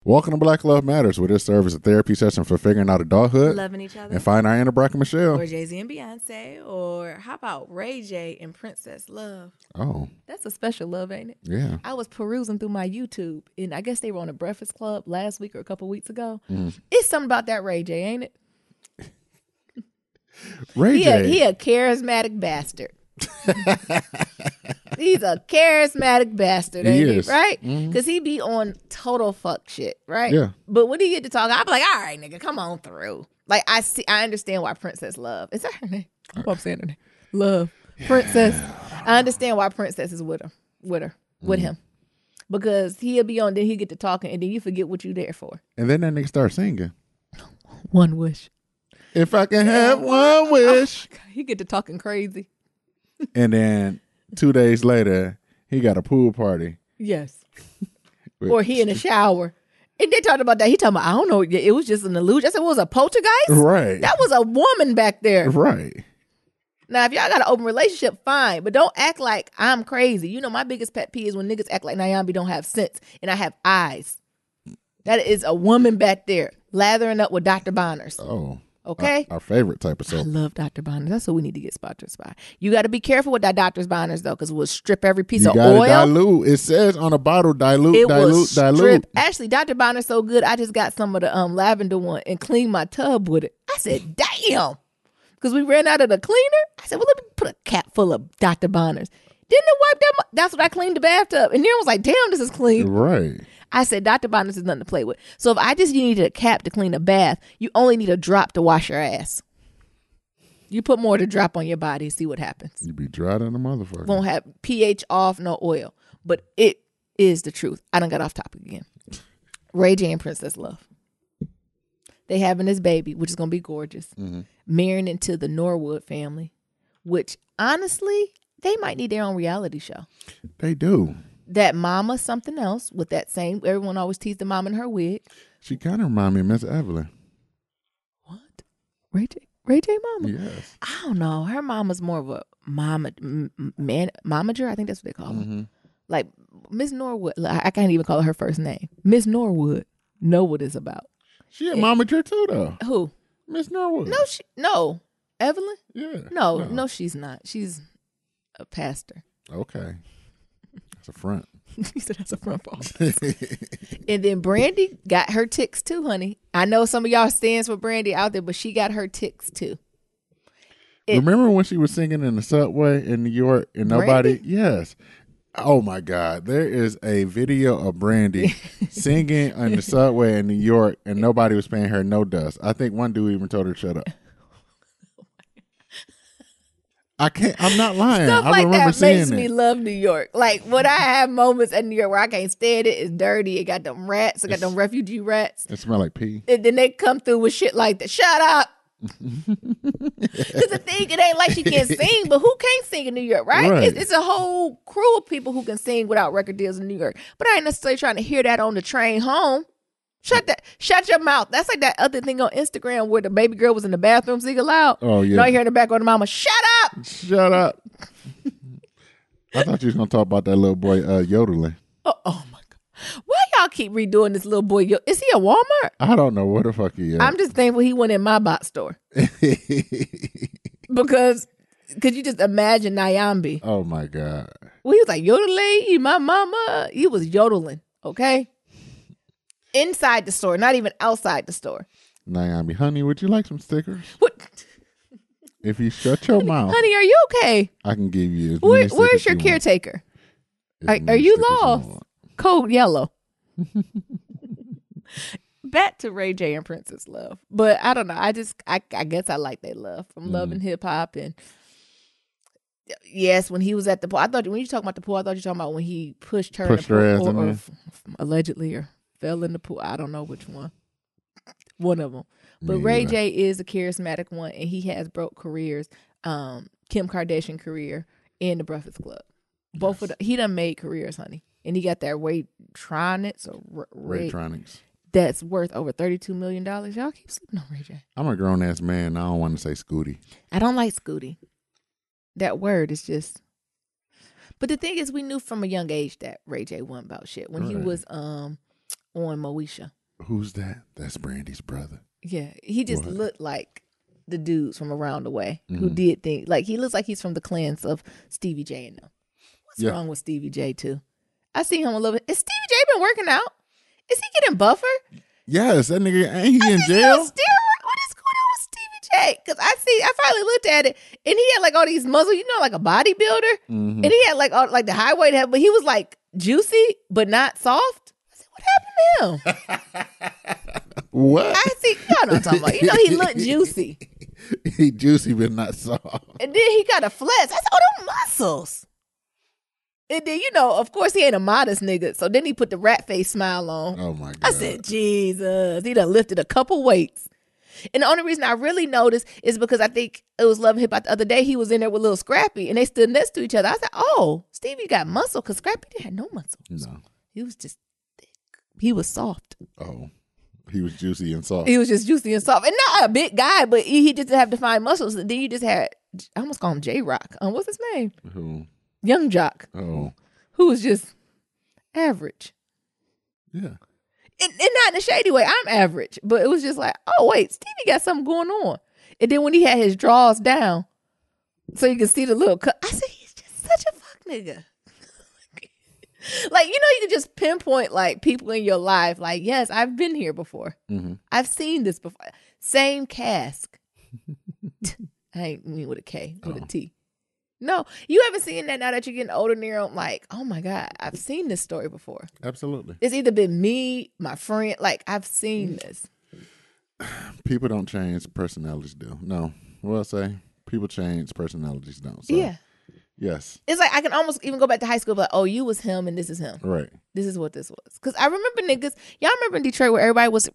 Welcome to Black Love Matters, where this serves as a therapy session for figuring out adulthood, loving each other, and find our inner Brack and Michelle. or Jay-Z and Beyonce, or how about Ray J and Princess Love? Oh, that's a special love, ain't it? Yeah. I was perusing through my YouTube, and I guess they were on the Breakfast Club last week or a couple weeks ago. It's something about that Ray J, ain't it? Ray J. He a charismatic bastard. He's a charismatic bastard, ain't he? Right? Because he be on total fuck shit, right? Yeah. But when he get to talk, I be like, all right, nigga, come on through. Like, I understand why Princess Love. Is that her name? I hope I'm saying her name. Love. Princess. I understand why Princess is with him. Because he'll be on, then he'll get to talking, and then you forget what you there for. And then that nigga start singing. One wish. If I can have one wish. Oh, he get to talking crazy. And then 2 days later, he got a pool party. Yes. Or he in the shower. And they talked about that. He talking about, I don't know, it was just an illusion. I said, what was a poltergeist? Right. That was a woman back there. Right. Now, if y'all got an open relationship, fine. But don't act like I'm crazy. You know, my biggest pet peeve is when niggas act like Nyambi don't have sense and I have eyes. That is a woman back there lathering up with Dr. Bonners. Oh. Okay? Our favorite type of soap. I love Dr. Bonners. That's what we need to get sponsored by. You got to be careful with that Dr. Bonners, though, because we'll strip every piece of oil. Dilute. It says on the bottle, dilute. Actually, Dr. Bonner's so good, I just got some of the lavender one and cleaned my tub with it. I said, damn. Because we ran out of the cleaner. I said, well, let me put a cap full of Dr. Bonners. Didn't it wipe that? That's what I cleaned the bathtub. And then I was like, damn, this is clean. Right. I said, Dr. Bonners is nothing to play with. So if I just needed a cap to clean a bath, you only need a drop to wash your ass. You put more to drop on your body and see what happens. You be dry than a motherfucker. Won't have pH off, no oil. But it is the truth. I done got off topic again. Ray J and Princess Love. They having this baby, which is going to be gorgeous. Marrying into the Norwood family, which honestly, they might need their own reality show. They do. That mama something else with that same, everyone always teased the mom in her wig. She kind of remind me of Miss Evelyn. What? Ray J mama? Yes. I don't know. Her mama's more of a momager. I think that's what they call her. Like Miss Norwood. I can't even call her first name. Miss Norwood. Know what it's about. She a momager too, though. Who? Miss Norwood. No. Evelyn? Yeah. No, she's not. She's a pastor. Okay. That's a front. He said that's a front ball. And then Brandy got her ticks too, honey. I know some of y'all stands for Brandy out there, but she got her ticks too. Remember when she was singing in the subway in New York and nobody? Brandy? Yes. Oh my God. There is a video of Brandy singing in the subway in New York and nobody was paying her no dust. I think one dude even told her to shut up. I'm not lying. Stuff I like remember that makes seeing me it. love New York. Like when I have moments in New York where I can't stand it, it's dirty. It got them rats. It got them refugee rats. It smell like pee. And then they come through with shit like that. Shut up. Because the thing, it ain't like she can't sing, but who can't sing in New York, right? It's a whole crew of people who can sing without record deals in New York. But I ain't necessarily trying to hear that on the train home. Shut your mouth. That's like that other thing on Instagram where the baby girl was in the bathroom singing loud. Oh, yeah. Now you hear in the background the mama, shut up. Shut up. I thought you was going to talk about that little boy yodeling. Oh my God. Why y'all keep redoing this little boy? Is he at Walmart? I don't know where the fuck he is. I'm just thankful he went in my box store. Because could you just imagine Nyambi? Oh my God. Well, he was like, yodeling, my mama. He was yodeling, okay? Inside the store, not even outside the store. Nyambi, honey, would you like some stickers? What? If you shut your mouth. Honey, are you okay? I can give you as many stickers Where's your you caretaker? want. Are you Stickers lost? want. Code yellow. Back to Ray J and Princess Love. But I don't know. I guess I like their love from Love and Hip Hop. And yes, when he was at the pool, I thought when you talk about the pool, I thought you were talking about when he pushed her in the pool, or allegedly, or fell in the pool. I don't know which one. One of them. But Ray J is a charismatic one, and he has broke careers. Kim Kardashian career and the Breakfast Club. Both of he done made careers, honey. And he got that Raytronics or Raytronics. That's worth over $32 million. Y'all keep sleeping on Ray J. I'm a grown ass man. I don't want to say Scooty. I don't like Scooty. That word is just. But the thing is, we knew from a young age that Ray J wasn't about shit. When he was on Moesha. Who's that? That's Brandy's brother. Yeah, he just looked like the dudes from around the way who did things. Like, he looks like he's from the clans of Stevie J and them. What's wrong with Stevie J, too? I see him a little bit. Is Stevie J been working out? Is he getting buffer? Yes, that nigga, ain't he in jail? What is going on with Stevie J? Because I finally looked at it, and he had like all these muscles, like a bodybuilder. And he had like all, like the high weight head, but he was like juicy, but not soft. I said, what happened to him? What? I see, y'all know what I'm talking about. He looked juicy. He juicy, but not soft. And then he got a flex. I said, oh, them muscles. And then, of course, he ain't a modest nigga. So then he put the rat face smile on. Oh, my God. I said, Jesus. He done lifted a couple weights. And the only reason I really noticed is because I think it was Love and Hip Hop the other day. He was in there with Lil Scrappy, and they stood next to each other. I said, oh, Stevie got muscle, because Scrappy had no muscle. No. He was just thick. He was soft. Oh, he was juicy and soft. He was just juicy and soft. And not a big guy, but he just didn't have defined muscles. And then you just had, I almost call him J-Rock. What's his name? Who? Young Jock. Oh. Who was just average. Yeah. And not in a shady way. I'm average. But it was just like, oh, wait, Stevie got something going on. And then when he had his drawers down, so you can see the little cut, I said, he's just such a fuck nigga. Like, you can just pinpoint like people in your life. Like, yes, I've been here before. Mm-hmm. I've seen this before. Same cask. I ain't mean with a K, with a T. No, you haven't seen that now that you're getting older, Nero. I'm like, oh my God, I've seen this story before. Absolutely. It's either been me, my friend, like I've seen this. People don't change, personalities do. No, well, I say people change, personalities don't. So, yeah. Yes. It's like I can almost even go back to high school, like, oh, you was him and this is him. Right. This is what this was. Because I remember niggas, y'all remember in Detroit where everybody was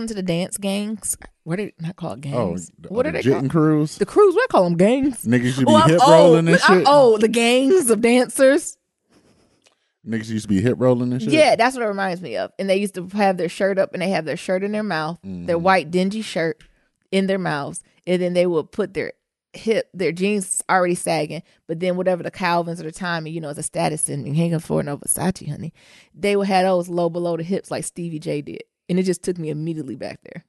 into the dance gangs? What are they not called gangs? Oh, what are they called? Crews? The crews, what I call them gangs. Niggas used to be hip rolling and shit. The gangs of dancers. Niggas used to be hip rolling and shit. Yeah, that's what it reminds me of. And they used to have their shirt up and they have their shirt in their mouth, their white dingy shirt in their mouths. And then they would put their jeans already sagging, but then whatever the Calvins or the Tommy, is a status symbol. You ain't gonna afford no Versace, honey. They would have those low below the hips like Stevie J did. And it just took me immediately back there.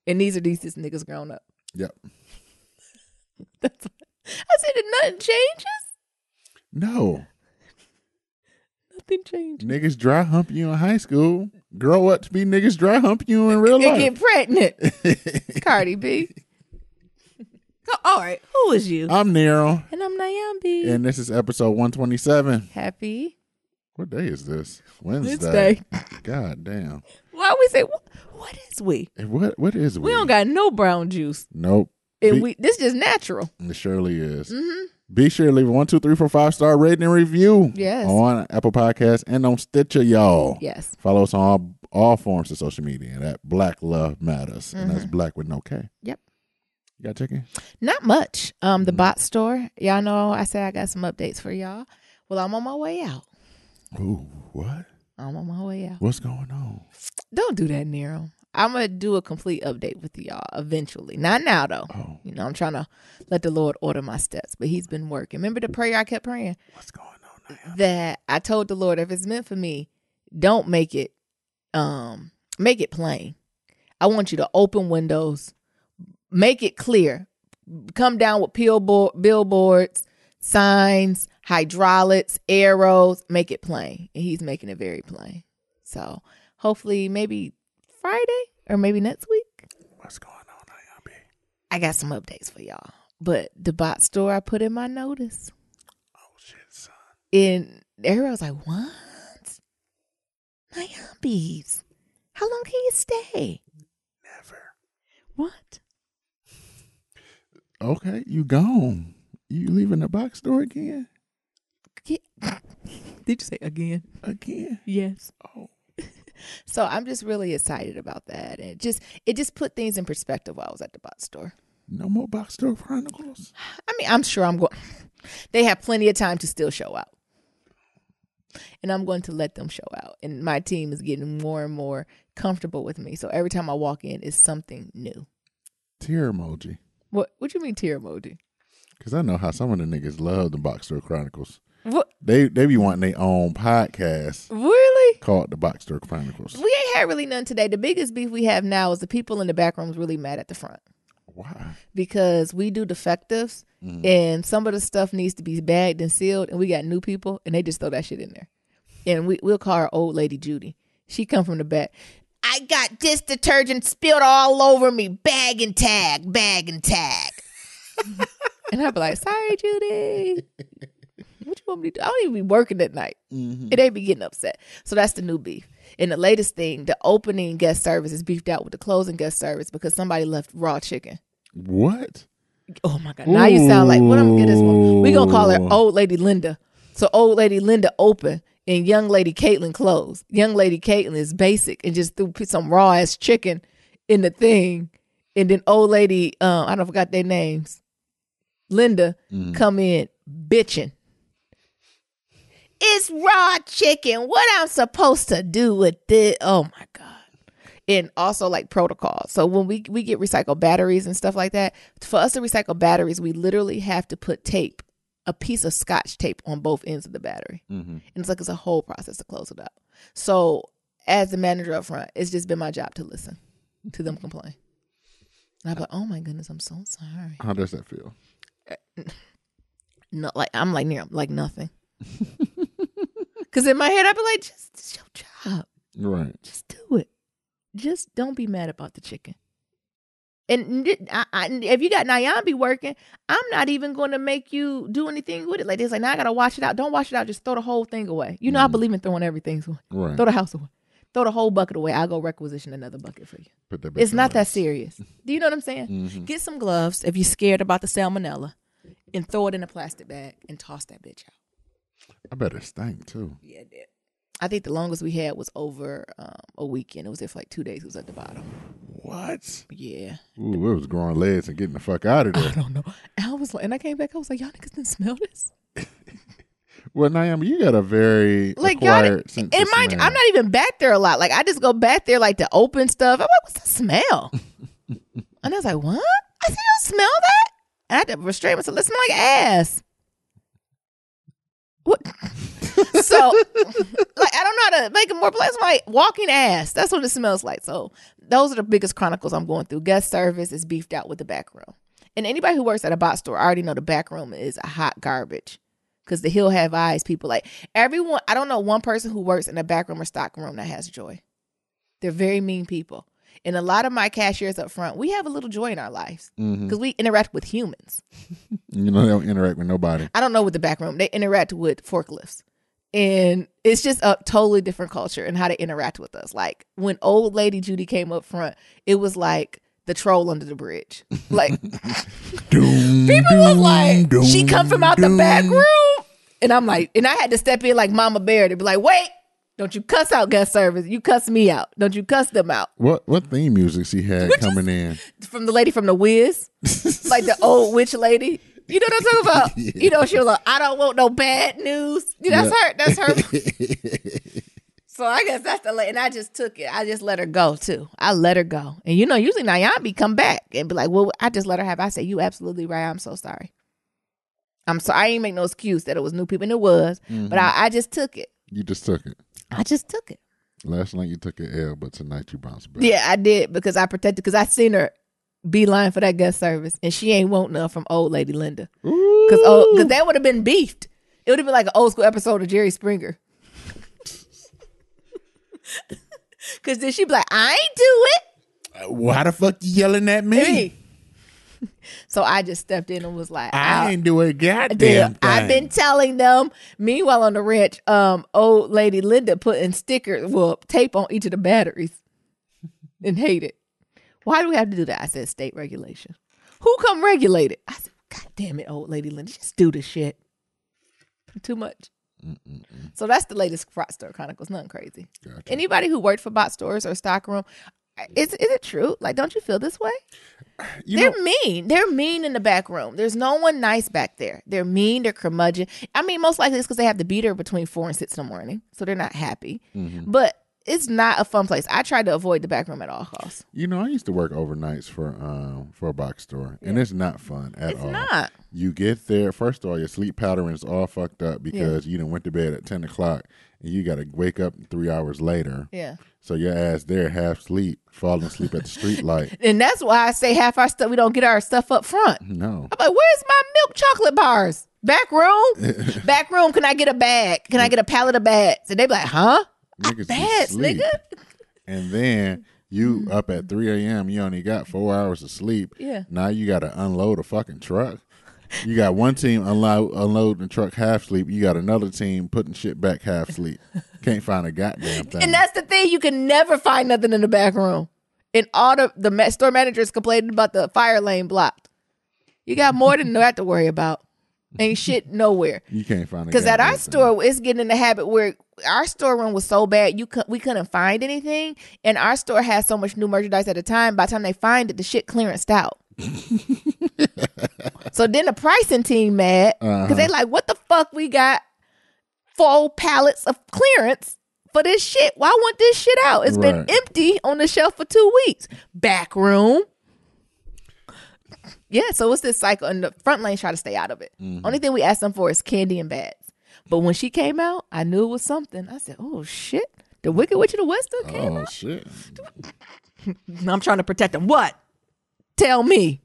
And these are these niggas grown up. Yep. I said that nothing changes? No. Nothing changes. Niggas dry hump you in high school. Grow up to be niggas dry hump you in real life. And get pregnant. Cardi B. All right, who is you? I'm Nero. And I'm Nyambi. And this is episode 127. Happy. What day is this? Wednesday. God damn. Why we say, what is we? What is we? We don't got no brown juice. Nope. And this is just natural. It surely is. Mm-hmm. Be sure to leave a 1, 2, 3, 4, 5-star rating and review. Yes. On Apple Podcasts and on Stitcher, y'all. Yes. Follow us on all forms of social media. That Black Love Matters. And that's Black with no K. Yep. You got chicken? Not much. The bot store. Y'all know I said I got some updates for y'all. Well, I'm on my way out. Ooh, what? I'm on my way out. What's going on? Don't do that, Nero. I'm going to do a complete update with y'all eventually. Not now, though. Oh. I'm trying to let the Lord order my steps, but he's been working. Remember the prayer I kept praying? What's going on now? That I told the Lord, if it's meant for me, don't make it plain. I want you to open windows. Make it clear. Come down with billboards, signs, hydraulics, arrows. Make it plain. And he's making it very plain. So hopefully maybe Friday or maybe next week. What's going on, Naomi? I got some updates for y'all. But the bot store I put in my notice. Oh, shit, son. And everybody was like, what? Naomi's. How long can you stay? Never. What? Okay, you gone. You leaving the box store again? Yeah. Did you say again? Again? Yes. Oh. So I'm just really excited about that. And it just put things in perspective while I was at the box store. No more box store chronicles? I mean, I'm sure I'm going. They have plenty of time to still show out. And I'm going to let them show out. And my team is getting more and more comfortable with me. So every time I walk in, it's something new. Tear emoji. What you mean tear emoji? Because I know how some of the niggas love the Box Store Chronicles. What? They be wanting their own podcast. Really? called the Box Store Chronicles. We ain't had really none today. The biggest beef we have now is the people in the back rooms really mad at the front. Why? Because we do defectives, and some of the stuff needs to be bagged and sealed, and we got new people, and they just throw that shit in there. And we'll call her old lady Judy. She come from the back. I got dish detergent spilled all over me. Bag and tag, bag and tag. And I'd be like, sorry, Judy. What you want me to do? I don't even be working at night. And they be getting upset. So that's the new beef. And the latest thing, the opening guest service is beefed out with the closing guest service because somebody left raw chicken. What? Oh my God. Now you sound like, what I'm gonna get this one. We gonna call her Old Lady Linda. So Old Lady Linda open and Young Lady Caitlin closed. Young Lady Caitlin is basic and just threw some raw ass chicken in the thing. And then Old Lady, I don't forgot their names. Linda come in bitching. It's raw chicken. What I'm supposed to do with this? Oh my God. And also like protocol. So when we get recycled batteries and stuff like that, for us to recycle batteries, we literally have to put tape, a piece of Scotch tape on both ends of the battery. And it's like it's a whole process to close it up. So as the manager up front, it's just been my job to listen to them complain. And I'm like, oh my goodness, I'm so sorry. How does that feel? No, like I'm like near like nothing. Because in my head, I'd be like, just it's your job. Right. Just do it. Just don't be mad about the chicken. And if you got Nyambi working, I'm not even going to make you do anything with it. Like, it's like, now I got to wash it out. Don't wash it out. Just throw the whole thing away. You know, I believe in throwing everything away. Right. Throw the house away. Throw the whole bucket away. I'll go requisition another bucket for you. It's not that serious. Do you know what I'm saying? Get some gloves if you're scared about the salmonella and throw it in a plastic bag and toss that bitch out. I bet it stank too. Yeah, it did. I think the longest we had was over a weekend. It was there for like 2 days. It was at the bottom. What? Yeah. Ooh, it was growing legs and getting the fuck out of there. I don't know. I was like, and I came back. I was like, y'all niggas didn't smell this. Well, Naomi, you got a very acquired sense of smell. I'm not even back there a lot. Like, I just go back there like to open stuff. I'm like, what's the smell? And I was like, what? I said, you smell that? And I had to restrain myself. It smell like ass. What? So, like, I don't know how to make it more pleasant. Like, walking ass. That's what it smells like. So, those are the biggest chronicles I'm going through. Guest service is beefed out with the back room. And anybody who works at a bot store, I already know the back room is a hot garbage. Because the Hill Have Eyes people, like, everyone, I don't know one person who works in the back room or stock room that has joy. They're very mean people. And a lot of my cashiers up front, we have a little joy in our lives. Because we interact with humans. You know, they don't interact with nobody. I don't know with the back room. They interact with forklifts. And it's just a totally different culture and how they interact with us. Like, when old lady Judy came up front, it was like the troll under the bridge. Like, people was like, she come from out the back room. And I'm like, and I had to step in like Mama Bear to be like, wait, don't you cuss out guest service. You cuss me out. Don't you cuss them out. What theme music she had coming in? From the lady from The Wiz. Like the old witch lady. You know what I'm talking about? Yeah. You know, she was like, I don't want no bad news. That's her. That's her. So I guess that's the lady. And I just took it. I just let her go too. I let her go. And you know, usually Nyambi come back and be like, well, I just let her have it. I said, you absolutely right. I'm so sorry. I'm sorry. I ain't make no excuse that it was new people. And it was. But I just took it. You just took it. I just took it. Last night you took an L, but tonight you bounced back. Yeah, I did because I protected. Because I seen her beeline for that guest service, and she ain't want none from old lady Linda. Because that would have been beefed. It would have been like an old school episode of Jerry Springer. Because then she'd be like, I ain't do it. Why the fuck you yelling at me? Hey. So I just stepped in and was like, I ain't doing a goddamn thing. I've been telling them. Meanwhile, on the ranch, old lady Linda putting tape on each of the batteries and hate it. Why do we have to do that? I said, state regulation. Who come regulate it? I said, God damn it, old lady Linda, just do the shit. Too much. So that's the latest Bot Store Chronicles. Nothing crazy. Gotcha. Anybody who worked for bot stores or stockroom, is it true? Like, don't you feel this way? They're mean. They're mean in the back room. There's no one nice back there. They're mean. They're curmudgeon. I mean, most likely it's because they have to be there between 4 and 6 in the morning, so they're not happy. But it's not a fun place. I try to avoid the back room at all costs. You know, I used to work overnights for a box store, and it's not fun at all. It's not. You get there, first of all, your sleep pattern is all fucked up because you done went to bed at 10 o'clock, and you got to wake up 3 hours later. Yeah. So your ass there half asleep, falling asleep at the street light. And that's why I say half our stuff, we don't get our stuff up front. No. I'm like, where's my milk chocolate bars? Back room? Back room, can I get a bag? Can I get a pallet of bags? And they be like, huh? Bags, nigga. And then you up at 3 a.m., you only got 4 hours of sleep. Yeah. Now you got to unload a fucking truck. You got one team unloading the truck half sleep. You got another team putting shit back half sleep. Can't find a goddamn thing. And that's the thing. You can never find nothing in the back room. And all the store managers complaining about the fire lane blocked. You got more than that to worry about. Ain't shit nowhere. You can't find it. Because at our store, it's getting in the habit where our storeroom was so bad, we couldn't find anything. And our store has so much new merchandise at a time. By the time they find it, the shit clearanced out. So then the pricing team mad because they like, what the fuck, we got 4 pallets of clearance for this shit. Why want this shit out? It's been empty on the shelf for 2 weeks. Back room. Yeah, so it's this cycle, and the front lanes try to stay out of it. Only thing we ask them for is candy and bags. But when she came out, I knew it was something. I said, oh shit, the Wicked Witch of the West came out. Oh shit. I'm trying to protect them. What? Tell me.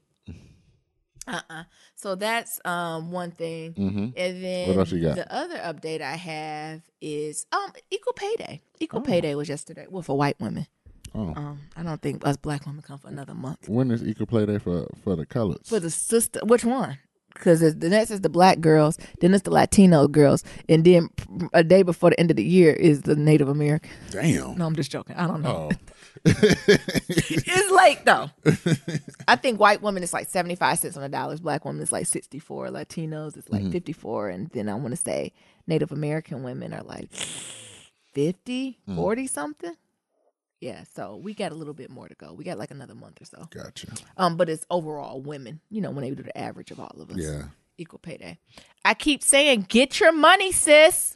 So that's one thing. And then what else you got? The other update I have is Equal Pay Day. Equal Pay Day was yesterday. Well, for white women. I don't think us black women come for another month. When is Equal Pay Day for the colors? For the sister, which one? Because the next is the black girls, then it's the Latino girls, and then a day before the end of the year is the Native American. Damn. No, I'm just joking. I don't know. It's late though. I think white women is like 75 cents on the dollars. Black women is like 64. Latinos is like 54. And then I want to say Native American women are like 50, 40 something. Yeah, so we got a little bit more to go. We got like another month or so. Gotcha. But it's overall women, when they do the average of all of us. Yeah. Equal Pay Day. I keep saying, get your money, sis.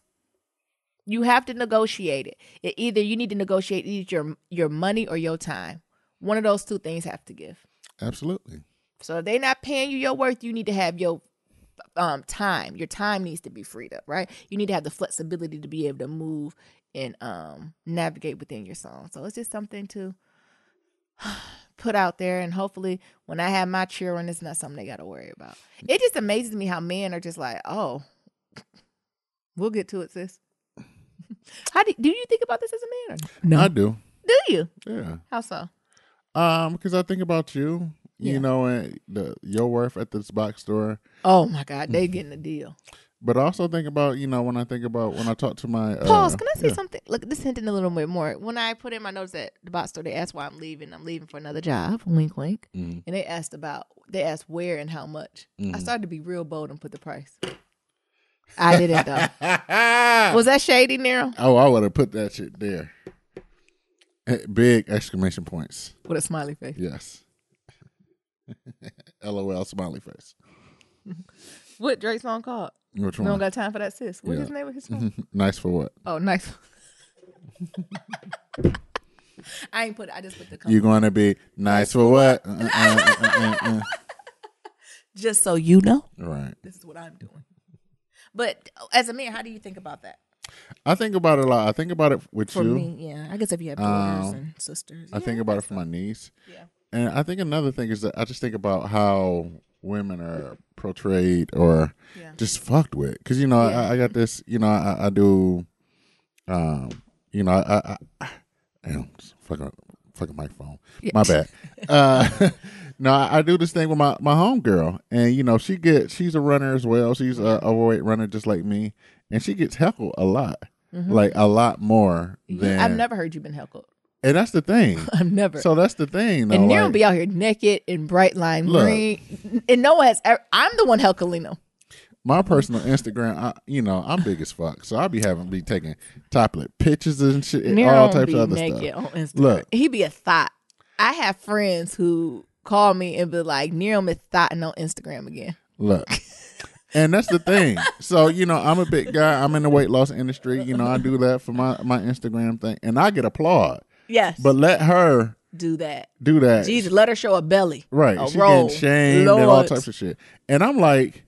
You have to negotiate it. Either you need to negotiate your money or your time. One of those two things have to give. Absolutely. So if they're not paying you your worth, you need to have your time. Your time needs to be freed up, right? You need to have the flexibility to be able to move and navigate within your song. So it's just something to put out there, and hopefully when I have my children, it's not something they got to worry about. It just amazes me how men are just like, oh, we'll get to it, sis. How do you think about this as a man? No, I do. Do you? Yeah. How so? Because I think about you, and your worth at this box store. Oh my God, they getting a deal. But I also think about, when I talk to my... Pause, can I say something? Look, this hinting a little bit more. When I put in my notes at the box store, they asked why I'm leaving. I'm leaving for another job. Wink, wink. And they asked where and how much. I started to be real bold and put the price. I didn't though. Was that shady, Nero? Oh, I would have put that shit there. Big exclamation points. With a smiley face. Yes. LOL smiley face. What Drake song called? Which one? We don't got time for that, sis. What's his name of his song? Nice for what? Oh, nice. I ain't put it. I just put the company. You going to be nice for what? Just so you know. Right. This is what I'm doing. But as a man, how do you think about that? I think about it a lot. I think about it with for you. For me, yeah. I guess if you have brothers and sisters. I think about it for my niece. Yeah. And I think another thing is that I just think about how women are portrayed or just fucked with. Because, I got this, I do, I fucking microphone. Yeah. My bad. No, I do this thing with my homegirl. And, she's a runner as well. She's a overweight runner just like me. And she gets heckled a lot. Like a lot more than. I've never heard you been heckled. And that's the thing. I've never. So that's the thing, though. And Nero be out here naked in bright lime green. And no one has ever, I'm the one heckling them. My personal Instagram, I'm big as fuck. So I be taking toplet pictures and shit and all types of other stuff. On Instagram. Look. He be a thought. I have friends who call me and be like, Nero is thoughting on Instagram again. Look. And that's the thing. So, I'm a big guy. I'm in the weight loss industry. I do that for my Instagram thing. And I get applaud. Yes. But let her do that. Jesus, let her show a belly. Right. A she roll. getting shamed and all types of shit. And I'm like,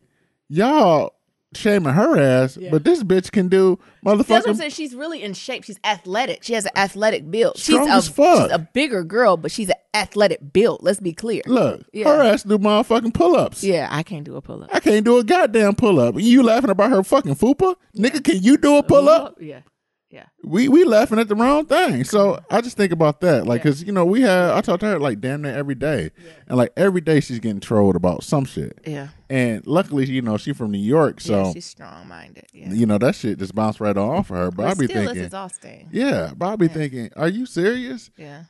y'all shaming her ass, but this bitch can do motherfucking. That's what I'm saying. She's really in shape. She's athletic. She has an athletic build. Strong as fuck. She's a bigger girl, but she's an athletic build. Let's be clear. Look, her ass do motherfucking pull-ups. Yeah, I can't do a pull-up. I can't do a goddamn pull-up. You laughing about her fucking fupa? Nigga, can you do a pull-up? Yeah. Yeah. We laughing at the wrong thing. So I just think about that. Like, cause I talk to her like damn near every day. Yeah. And like every day she's getting trolled about some shit. Yeah. And luckily, she from New York. So she's strong minded. Yeah. That shit just bounced right off of her. But I be thinking, it's exhausting. Yeah. But I be thinking, are you serious? Yeah.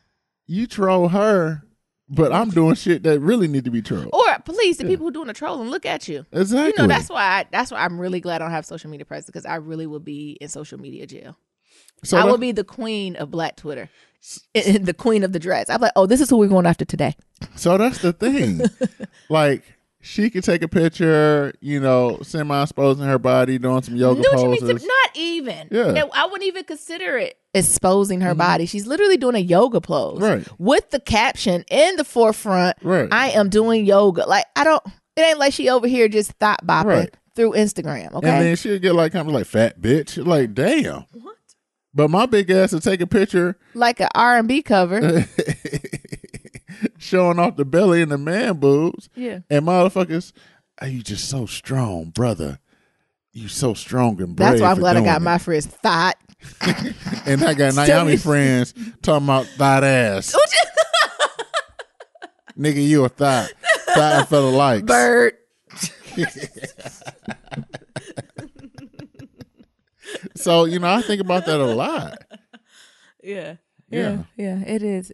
You troll her, but I'm doing shit that really need to be trolled. Or please, the people who doing the trolling, look at you. Exactly. That's why I'm really glad I don't have social media presence, because I really would be in social media jail. So I will be the queen of Black Twitter, the queen of the dreads. I'm like, oh, this is who we're going after today. So that's the thing. Like, she could take a picture, semi-exposing her body, doing some yoga poses. Not even. Yeah. I wouldn't even consider it exposing her body. She's literally doing a yoga pose. Right. With the caption in the forefront, I am doing yoga. Like, it ain't like she over here just thought bopping through Instagram, okay? And then she'll get like, kind of like, fat bitch. Like, damn. What? But my big ass will take a picture like an R&B cover, showing off the belly and the man boobs. Yeah, and motherfuckers, you just so strong, brother. You so strong and brave. That's why I'm glad I got my friends thought. And I got Naomi friends talking about thought ass. Nigga, you a thought for the likes. Bird. So, I think about that a lot. Yeah. It is.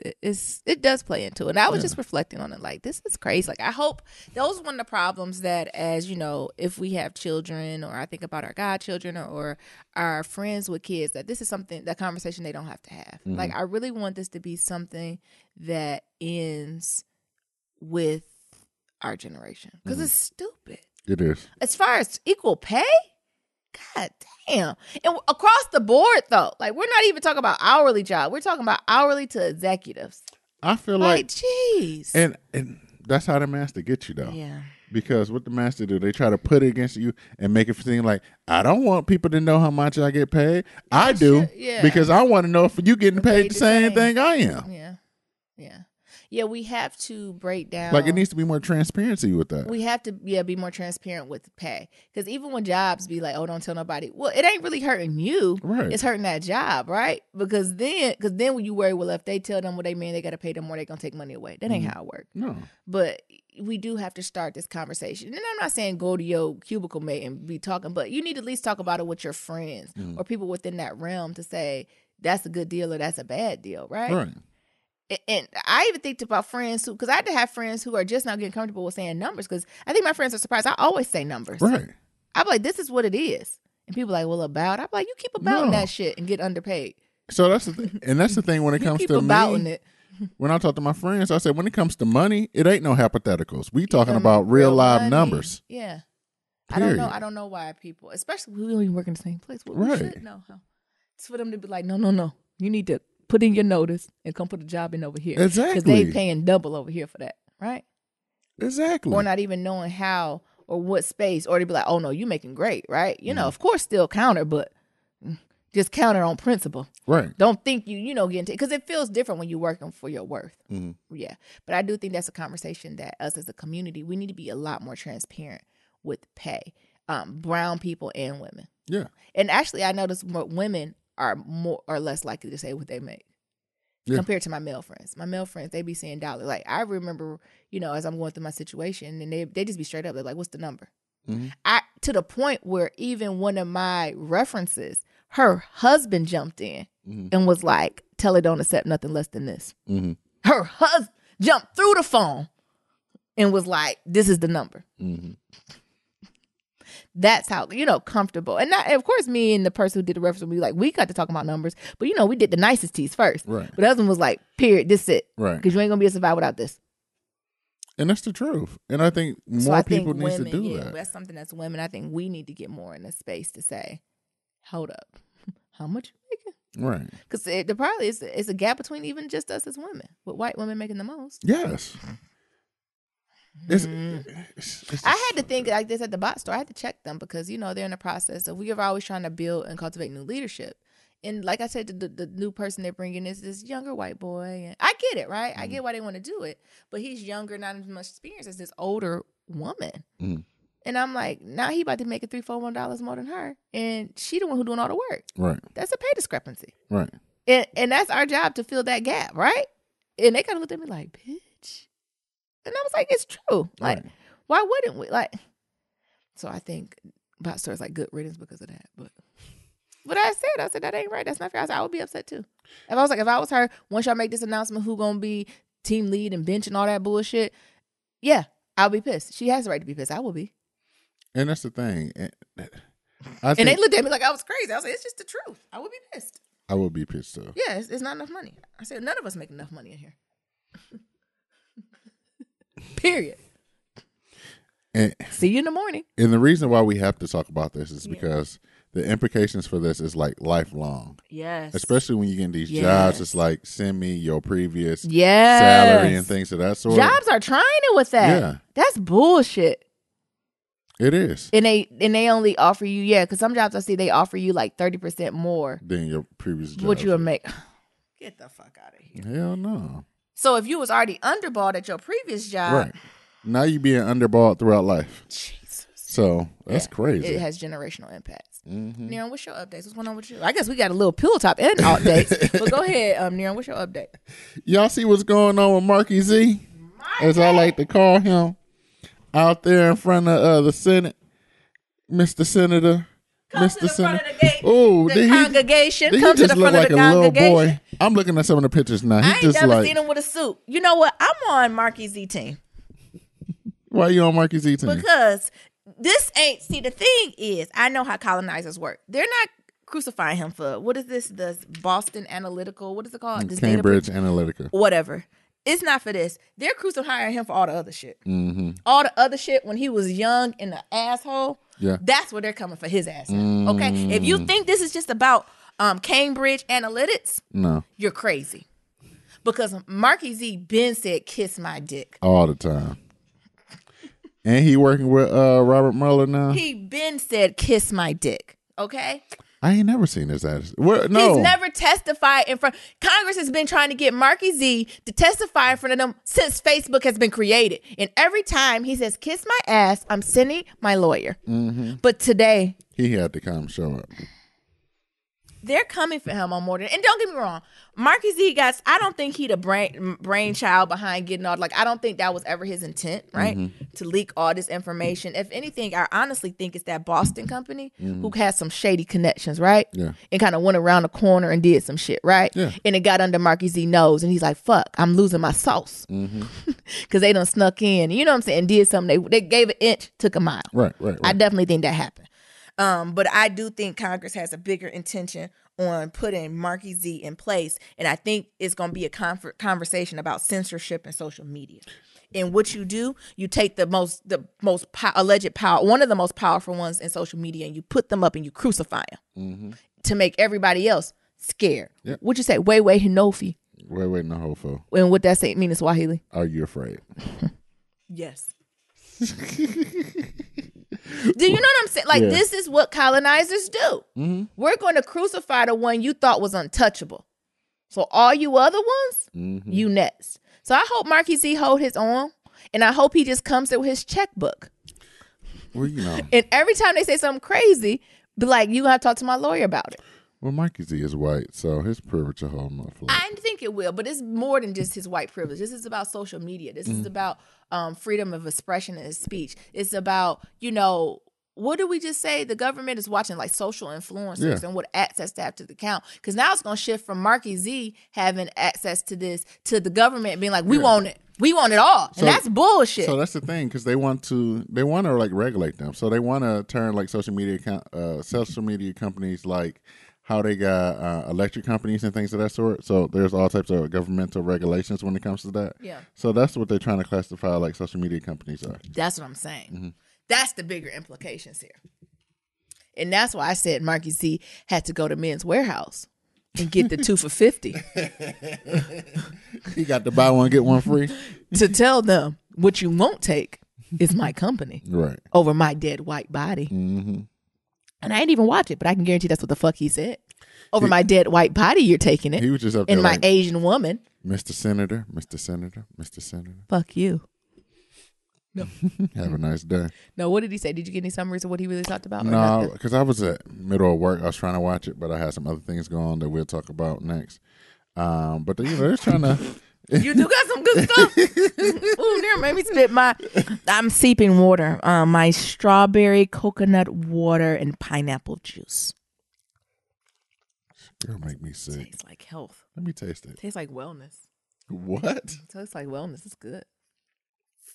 It does play into it. And I was just reflecting on it, like, this is crazy. Like, I hope those are one of the problems that, as if we have children, or I think about our godchildren or our friends with kids, that this is that conversation they don't have to have. Mm-hmm. Like, I really want this to be something that ends with our generation, because it's stupid. It is. As far as equal pay, God damn. And across the board, though, like, we're not even talking about hourly job. We're talking about hourly to executives. I feel like jeez. And that's how the master gets you, though. Yeah. Because what the master do, they try to put it against you and make it seem like, I don't want people to know how much I get paid. I do. Because I want to know if you getting paid the same thing I am. Yeah. Yeah. Yeah, we have to break down. Like, it needs to be more transparency with that. We have to, be more transparent with pay. Because even when jobs be like, oh, don't tell nobody. Well, it ain't really hurting you. Right. It's hurting that job, right? Because then when you worry, well, if they tell them what they mean, they got to pay them more, they going to take money away. That ain't how it works. No. But we do have to start this conversation. And I'm not saying go to your cubicle mate and be talking, but you need to at least talk about it with your friends or people within that realm to say, that's a good deal or that's a bad deal, right? Right. And I even think about friends who, because I had to have friends who are just not getting comfortable with saying numbers, because I think my friends are surprised. I always say numbers. Right. I'm like, this is what it is. And people are like, well, about. I'm like, you keep about that shit and get underpaid. So that's the thing. And that's the thing when it comes to me. When I talk to my friends, I say, when it comes to money, it ain't no hypotheticals. We talking about real live numbers. Yeah. Period. I don't know why people, especially we don't even work in the same place. We should know how. It's for them to be like, no. You need to put in your notice and come put a job in over here. Exactly. Because they paying double over here for that, right? Exactly. Or not even knowing how or what space, or to be like, oh no, you making great, right? Of course still counter, but just counter on principle. Right. Don't think getting because it feels different when you're working for your worth. Mm-hmm. Yeah. But I do think that's a conversation that us as a community, we need to be a lot more transparent with pay. Brown people and women. Yeah. And actually I noticed women are more or less likely to say what they make compared to my male friends. My male friends, they be saying dollars. Like, I remember, as I'm going through my situation, and they just be straight up. They're like, what's the number? Mm-hmm. To the point where even one of my references, her husband jumped in and was like, tell her don't accept nothing less than this. Mm-hmm. Her husband jumped through the phone and was like, this is the number. Mm-hmm. That's how, comfortable. And of course, me and the person who did the reference will be like, we got to talk about numbers. But, we did the niceties first. Right. But the husband was like, period, this is it. Right. Because you ain't going to be able to survive without this. And that's the truth. And I think more people need to do that. That's something that's women. I think we need to get more in a space to say, hold up, how much you making? Right. Because there probably is a gap between even just us as women, with white women making the most. Yes. I had to think like this at the bot store. I had to check them because, they're in the process of, we are always trying to build and cultivate new leadership. And like I said, the new person they're bringing is this younger white boy. And I get it, right? I get why they want to do it. But he's younger, not as much experience as this older woman. And I'm like, now he about to make it $300-$400 more than her. And she the one who doing all the work. Right. That's a pay discrepancy. Right. And that's our job to fill that gap, right? And they kind of looked at me like, bitch. And I was like, it's true. Like, why wouldn't we? Like, so I think bot stores like good riddance because of that. But I said that ain't right. That's not fair. I said I would be upset too. If I was her, once y'all make this announcement, who gonna be team lead and bench and all that bullshit, yeah, I'll be pissed. She has the right to be pissed. I will be. And that's the thing. And they looked at me like I was crazy. I was like, it's just the truth. I would be pissed. I would be pissed too. Yeah, it's not enough money. I said none of us make enough money in here. Period. And see you in the morning. And the reason why we have to talk about this is because the implications for this is like lifelong. Yes. Especially when you get in these jobs, it's like send me your previous yes. salary and things of that sort. Jobs are trying it with that. Yeah. That's bullshit. It is. And they only offer you, because some jobs I see they offer you like 30% more than your previous job. What you would make. Get the fuck out of here. Hell no. So if you was already underballed at your previous job. Right. Now you being underballed throughout life. Jesus. So that's crazy. It has generational impacts. Neron, what's your updates? What's going on with you? I guess we got a little pillow top and updates. But go ahead, Neron, what's your update? Y'all see what's going on with Marky Z? As I like to call him. Out there in front of the Senate. Mr. Senator. Come Mr. to the Senator. front of the gate. Oh, the congregation. Did Come he just to the look front like of the a little congregation. boy? I'm looking at some of the pictures now. I ain't never seen him with a suit. You know what? I'm on Marky Z team. Why are you on Marky Z team? Because this ain't, see, the thing is, I know how colonizers work. They're not crucifying him for, what is this? The Boston Analytical, what is it called? This Cambridge Analytica. Whatever. It's not for this. They're crucifying him for all the other shit. All the other shit when he was young and an asshole. Yeah. That's where they're coming for his ass. Okay? If you think this is just about Cambridge Analytics, no, you're crazy. Because Marky Z been said, kiss my dick. All the time. And he working with Robert Mueller now? He been said, kiss my dick. Okay? I ain't never seen his ass. No. He's never testified in front. Congress has been trying to get Marky Z to testify in front of them since Facebook has been created. And every time he says, kiss my ass, I'm sending my lawyer. But today, he had to come show up. They're coming for him on more than, and don't get me wrong, Marky Z I don't think he the brainchild behind getting all, like, I don't think that was ever his intent, right? To leak all this information. If anything, I honestly think it's that Boston company who has some shady connections, right? Yeah. And kind of went around the corner and did some shit, right? Yeah. And it got under Marky Z's nose, and he's like, fuck, I'm losing my sauce. Because they done snuck in, you know what I'm saying, and did something. They gave an inch, took a mile. Right. I definitely think that happened. But I do think Congress has a bigger intention on putting Marky Z in place. And I think it's going to be a conversation about censorship and social media. And what you do, you take the most alleged power, one of the most powerful ones in social media, and you put them up and you crucify them to make everybody else scared. Yep. What you say? Way hinofi. Way no hofo. And what that say mean in Swahili? Are you afraid? Yes. Do you know what I'm saying? Like, this is what colonizers do. We're going to crucify the one you thought was untouchable. So all you other ones, you next. So I hope Marky Z hold his own, and I hope he just comes there with his checkbook. Well, you know. And every time they say something crazy, be like, you got to talk to my lawyer about it. Well, Marky Z is white, so his privilege will hold him up. I think it will, but it's more than just his white privilege. This is about social media. This is about freedom of expression and speech. It's about, what did we just say? The government is watching like social influencers and what access to have to the account. Because now it's going to shift from Marky Z having access to this to the government being like, we want it. We want it all. And that's bullshit. So that's the thing, because they want to like regulate them. So they want to turn like social media companies like how they got electric companies and things of that sort. So there's all types of governmental regulations when it comes to that. Yeah. So that's what they're trying to classify like social media companies are. That's what I'm saying. That's the bigger implications here. And that's why I said Marky Z had to go to Men's Warehouse and get the 2 for $50. He got to buy one, get one free. To tell them, What you won't take is my company. Right. Over my dead white body. Mm-hmm. And I didn't even watch it, but I can guarantee that's what the fuck he said. Over my dead white body, you're taking it. He was just up there and my Asian woman. Mr. Senator, Mr. Senator, Mr. Senator. Fuck you. No. Have a nice day. No, what did he say? Did you get any summaries of what he really talked about? No, because I was at middle of work. I was trying to watch it, but I had some other things going on that we'll talk about next. But they're trying to. You do got some good stuff. Ooh, there made me spit I'm sipping water. My strawberry, coconut water, and pineapple juice. It'll make me sick. Tastes like health. Let me taste it. Tastes like wellness. What? Tastes like wellness. It's good.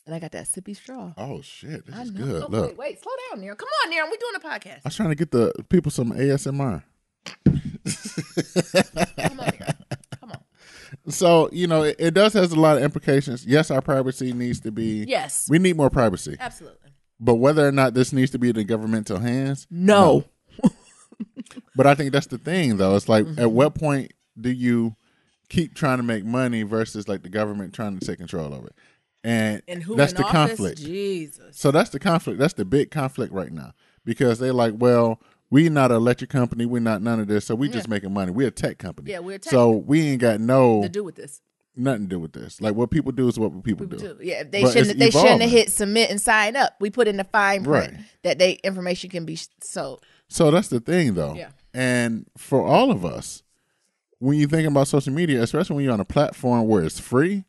And I got that sippy straw. Oh shit, this is good. Oh, look, wait, slow down, Neil. Come on, Neil. We're doing a podcast. I was trying to get the people some ASMR. Come on, Neil. Come on. So it does has a lot of implications. Yes, our privacy needs to be. Yes, we need more privacy. Absolutely. But whether or not this needs to be in the governmental hands, no. But I think that's the thing, though. It's like, at what point do you keep trying to make money versus like the government trying to take control of it? And who that's in the office? conflict. Jesus. So that's the conflict. That's the big conflict right now, because they're like, well, we not an electric company. We're not none of this. So we just making money. We're a tech company. Yeah, we're a tech. So we ain't got to do with this. Nothing to do with this. Like, what people do is what people do. Yeah, they shouldn't have hit submit and sign up. We put in the fine print that they information can be sold. So that's the thing, though. Yeah. And for all of us, when you think about social media, especially when you're on a platform where it's free,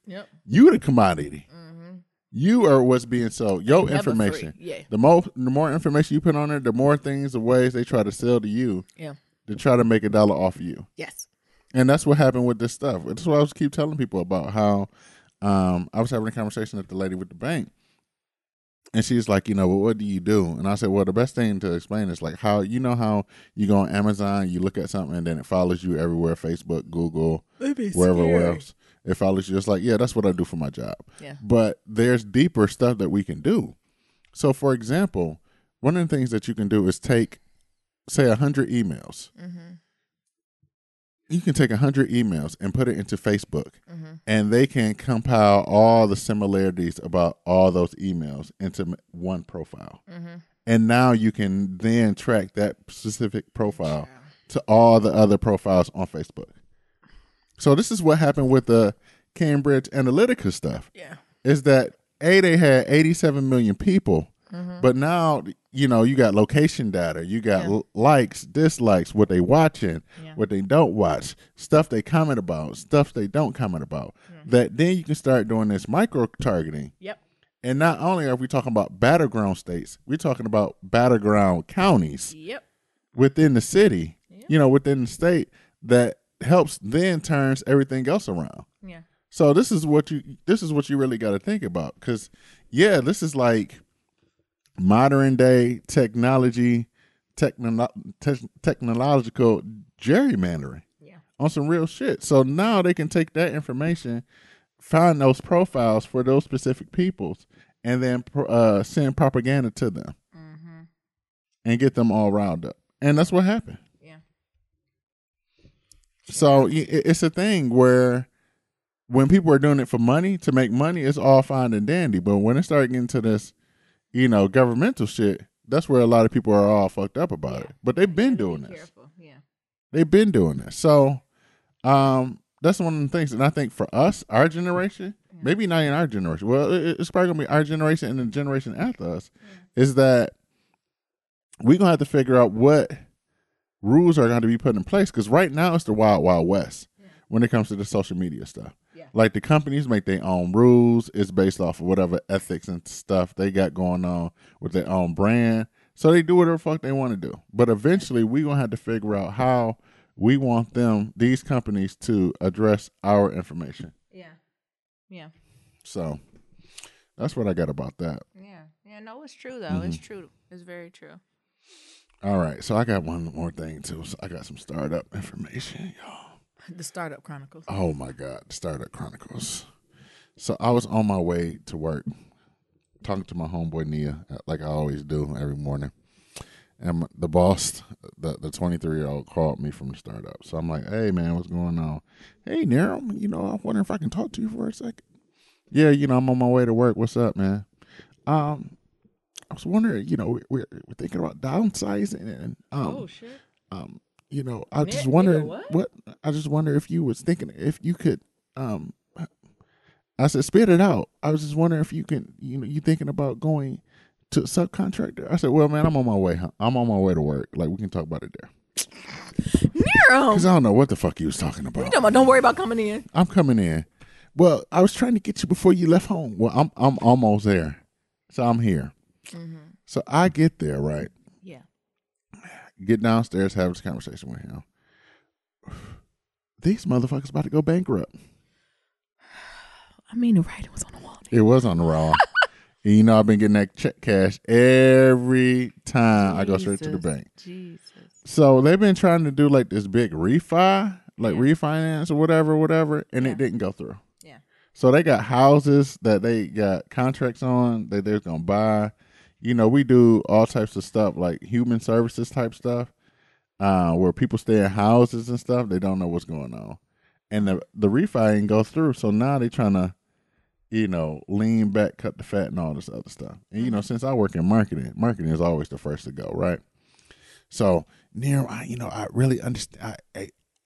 you the commodity. Mm-hmm. You are what's being sold. Your information. Yeah. The more information you put on there, the more things, the ways they try to sell to you. Yeah. To try to make $1 off of you. Yes. And that's what happened with this stuff. That's what I was keep telling people about how I was having a conversation with the lady with the bank. And she's like, well, what do you do? And I said, well, the best thing to explain is like how you go on Amazon, you look at something, and then it follows you everywhere, Facebook, Google, wherever else. It follows you. It's like, yeah, that's what I do for my job. Yeah. But there's deeper stuff that we can do. So, for example, one of the things that you can do is take, say, 100 emails. Mm-hmm. You can take 100 emails and put it into Facebook, and they can compile all the similarities about all those emails into one profile. Mm-hmm. And now you can then track that specific profile to all the other profiles on Facebook. So this is what happened with the Cambridge Analytica stuff. Yeah. Is that, they had 87 million people, but now, you got location data, you got likes, dislikes, what they watching, what they don't watch, stuff they comment about, stuff they don't comment about. That then you can start doing this micro targeting. Yep. And not only are we talking about battleground states, we're talking about battleground counties. Yep. Within the city, within the state, that helps then turns everything else around. Yeah. So this is what you really got to think about, because this is like modern day technological gerrymandering on some real shit. So now they can take that information, find those profiles for those specific peoples, and then send propaganda to them and get them all riled up. And that's what happened. Yeah. So it's a thing where when people are doing it for money, to make money, it's all fine and dandy. But when it starts getting to this, governmental shit, that's where a lot of people are all fucked up about it. But they've been doing this. Careful. Yeah. They've been doing this. So that's one of the things. And I think for us, our generation, maybe not in our generation, well, it's probably going to be our generation and the generation after us, is that we're going to have to figure out what rules are going to be put in place. Because right now it's the wild, wild west when it comes to the social media stuff. Like, the companies make their own rules. It's based off of whatever ethics and stuff they got going on with their own brand. So they do whatever the fuck they want to do. But eventually we're going to have to figure out how we want these companies to address our information. Yeah. Yeah. So that's what I got about that. Yeah. Yeah, no, it's true, though. It's true. It's very true. All right. So I got one more thing, too. So I got some startup information, y'all. The Startup Chronicles. Oh, my God. The Startup Chronicles. So I was on my way to work, talking to my homeboy, Nia, like I always do every morning. And the boss, the 23-year-old, called me from the startup. So I'm like, hey, man, what's going on? Hey, Nia, I wonder if I can talk to you for a second. Yeah, I'm on my way to work. What's up, man? I was wondering, we're thinking about downsizing, and Oh shit. I just Nigga, wondering what? what I just wonder if you was thinking if you could, I said spit it out. I was just wondering if you can, you thinking about going to a subcontractor. I said, well, man, I'm on my way. I'm on my way to work. Like we can talk about it there. Nero. Because I don't know what the fuck you was talking You about. talking about don't worry about coming in. I'm coming in. Well, I was trying to get you before you left home. Well, I'm almost there, so I'm here. Mm-hmm. So I get there, right? Yeah. Get downstairs, have this conversation with him. These motherfuckers about to go bankrupt. I mean, the writing was on the wall. It was on the wall. And I've been getting that check cash every time I go straight to the bank. Jesus. So they've been trying to do like this big refinance or whatever, and it didn't go through. Yeah. So they got houses that they got contracts on that they're going to buy. We do all types of stuff like human services type stuff, where people stay in houses and stuff. They don't know what's going on. And the refi ain't go through. So now they're trying to, lean back, cut the fat and all this other stuff. And, since I work in marketing is always the first to go, right? So, Nero, I really understand.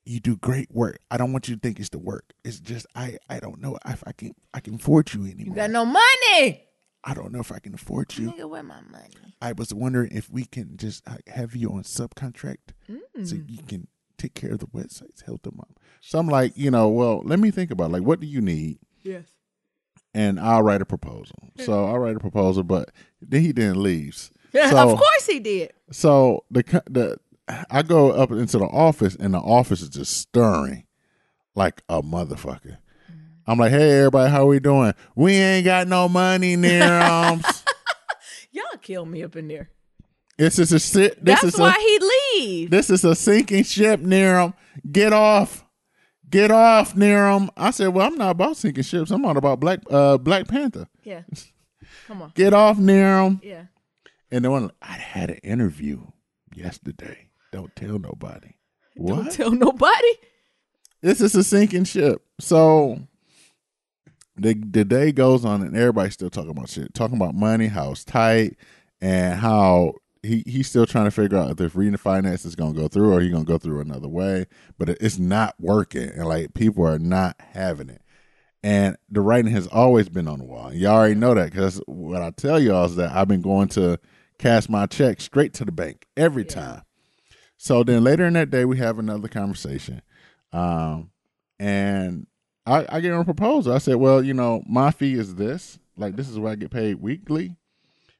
You do great work. I don't want you to think it's the work. It's just, I don't know if I can afford you anymore. You got no money. I don't know if I can afford you. Nigga, where my money? I was wondering if we can just have you on subcontract so you can take care of the websites, help them up. So I'm like, well, let me think about it. Like, what do you need? Yes. And I'll write a proposal. So I'll write a proposal, but then he didn't leave. So, of course he did. So I go up into the office, and the office is just stirring like a motherfucker. I'm like, hey, everybody, how we doing? We ain't got no money, Nerums. Y'all kill me up in there. That's why he leave. This is a sinking ship, Nerum. Get off. Get off, Nerum. I said, well, I'm not about sinking ships. I'm not about Black Panther. Yeah. Come on. Get off, Nerum. Yeah. And then I had an interview yesterday. Don't tell nobody. What? Don't tell nobody? This is a sinking ship. So the day goes on, and everybody's still talking about shit. Talking about money, how it's tight, and how he's still trying to figure out if refinance is going to go through or he's going to go through another way. But it's not working, and like people are not having it. And the writing has always been on the wall. Y'all already know that, because what I tell y'all is that I've been going to cash my check straight to the bank every time. So then later in that day, we have another conversation. And I get him a proposal. I said, well, my fee is this. Like, this is what I get paid weekly.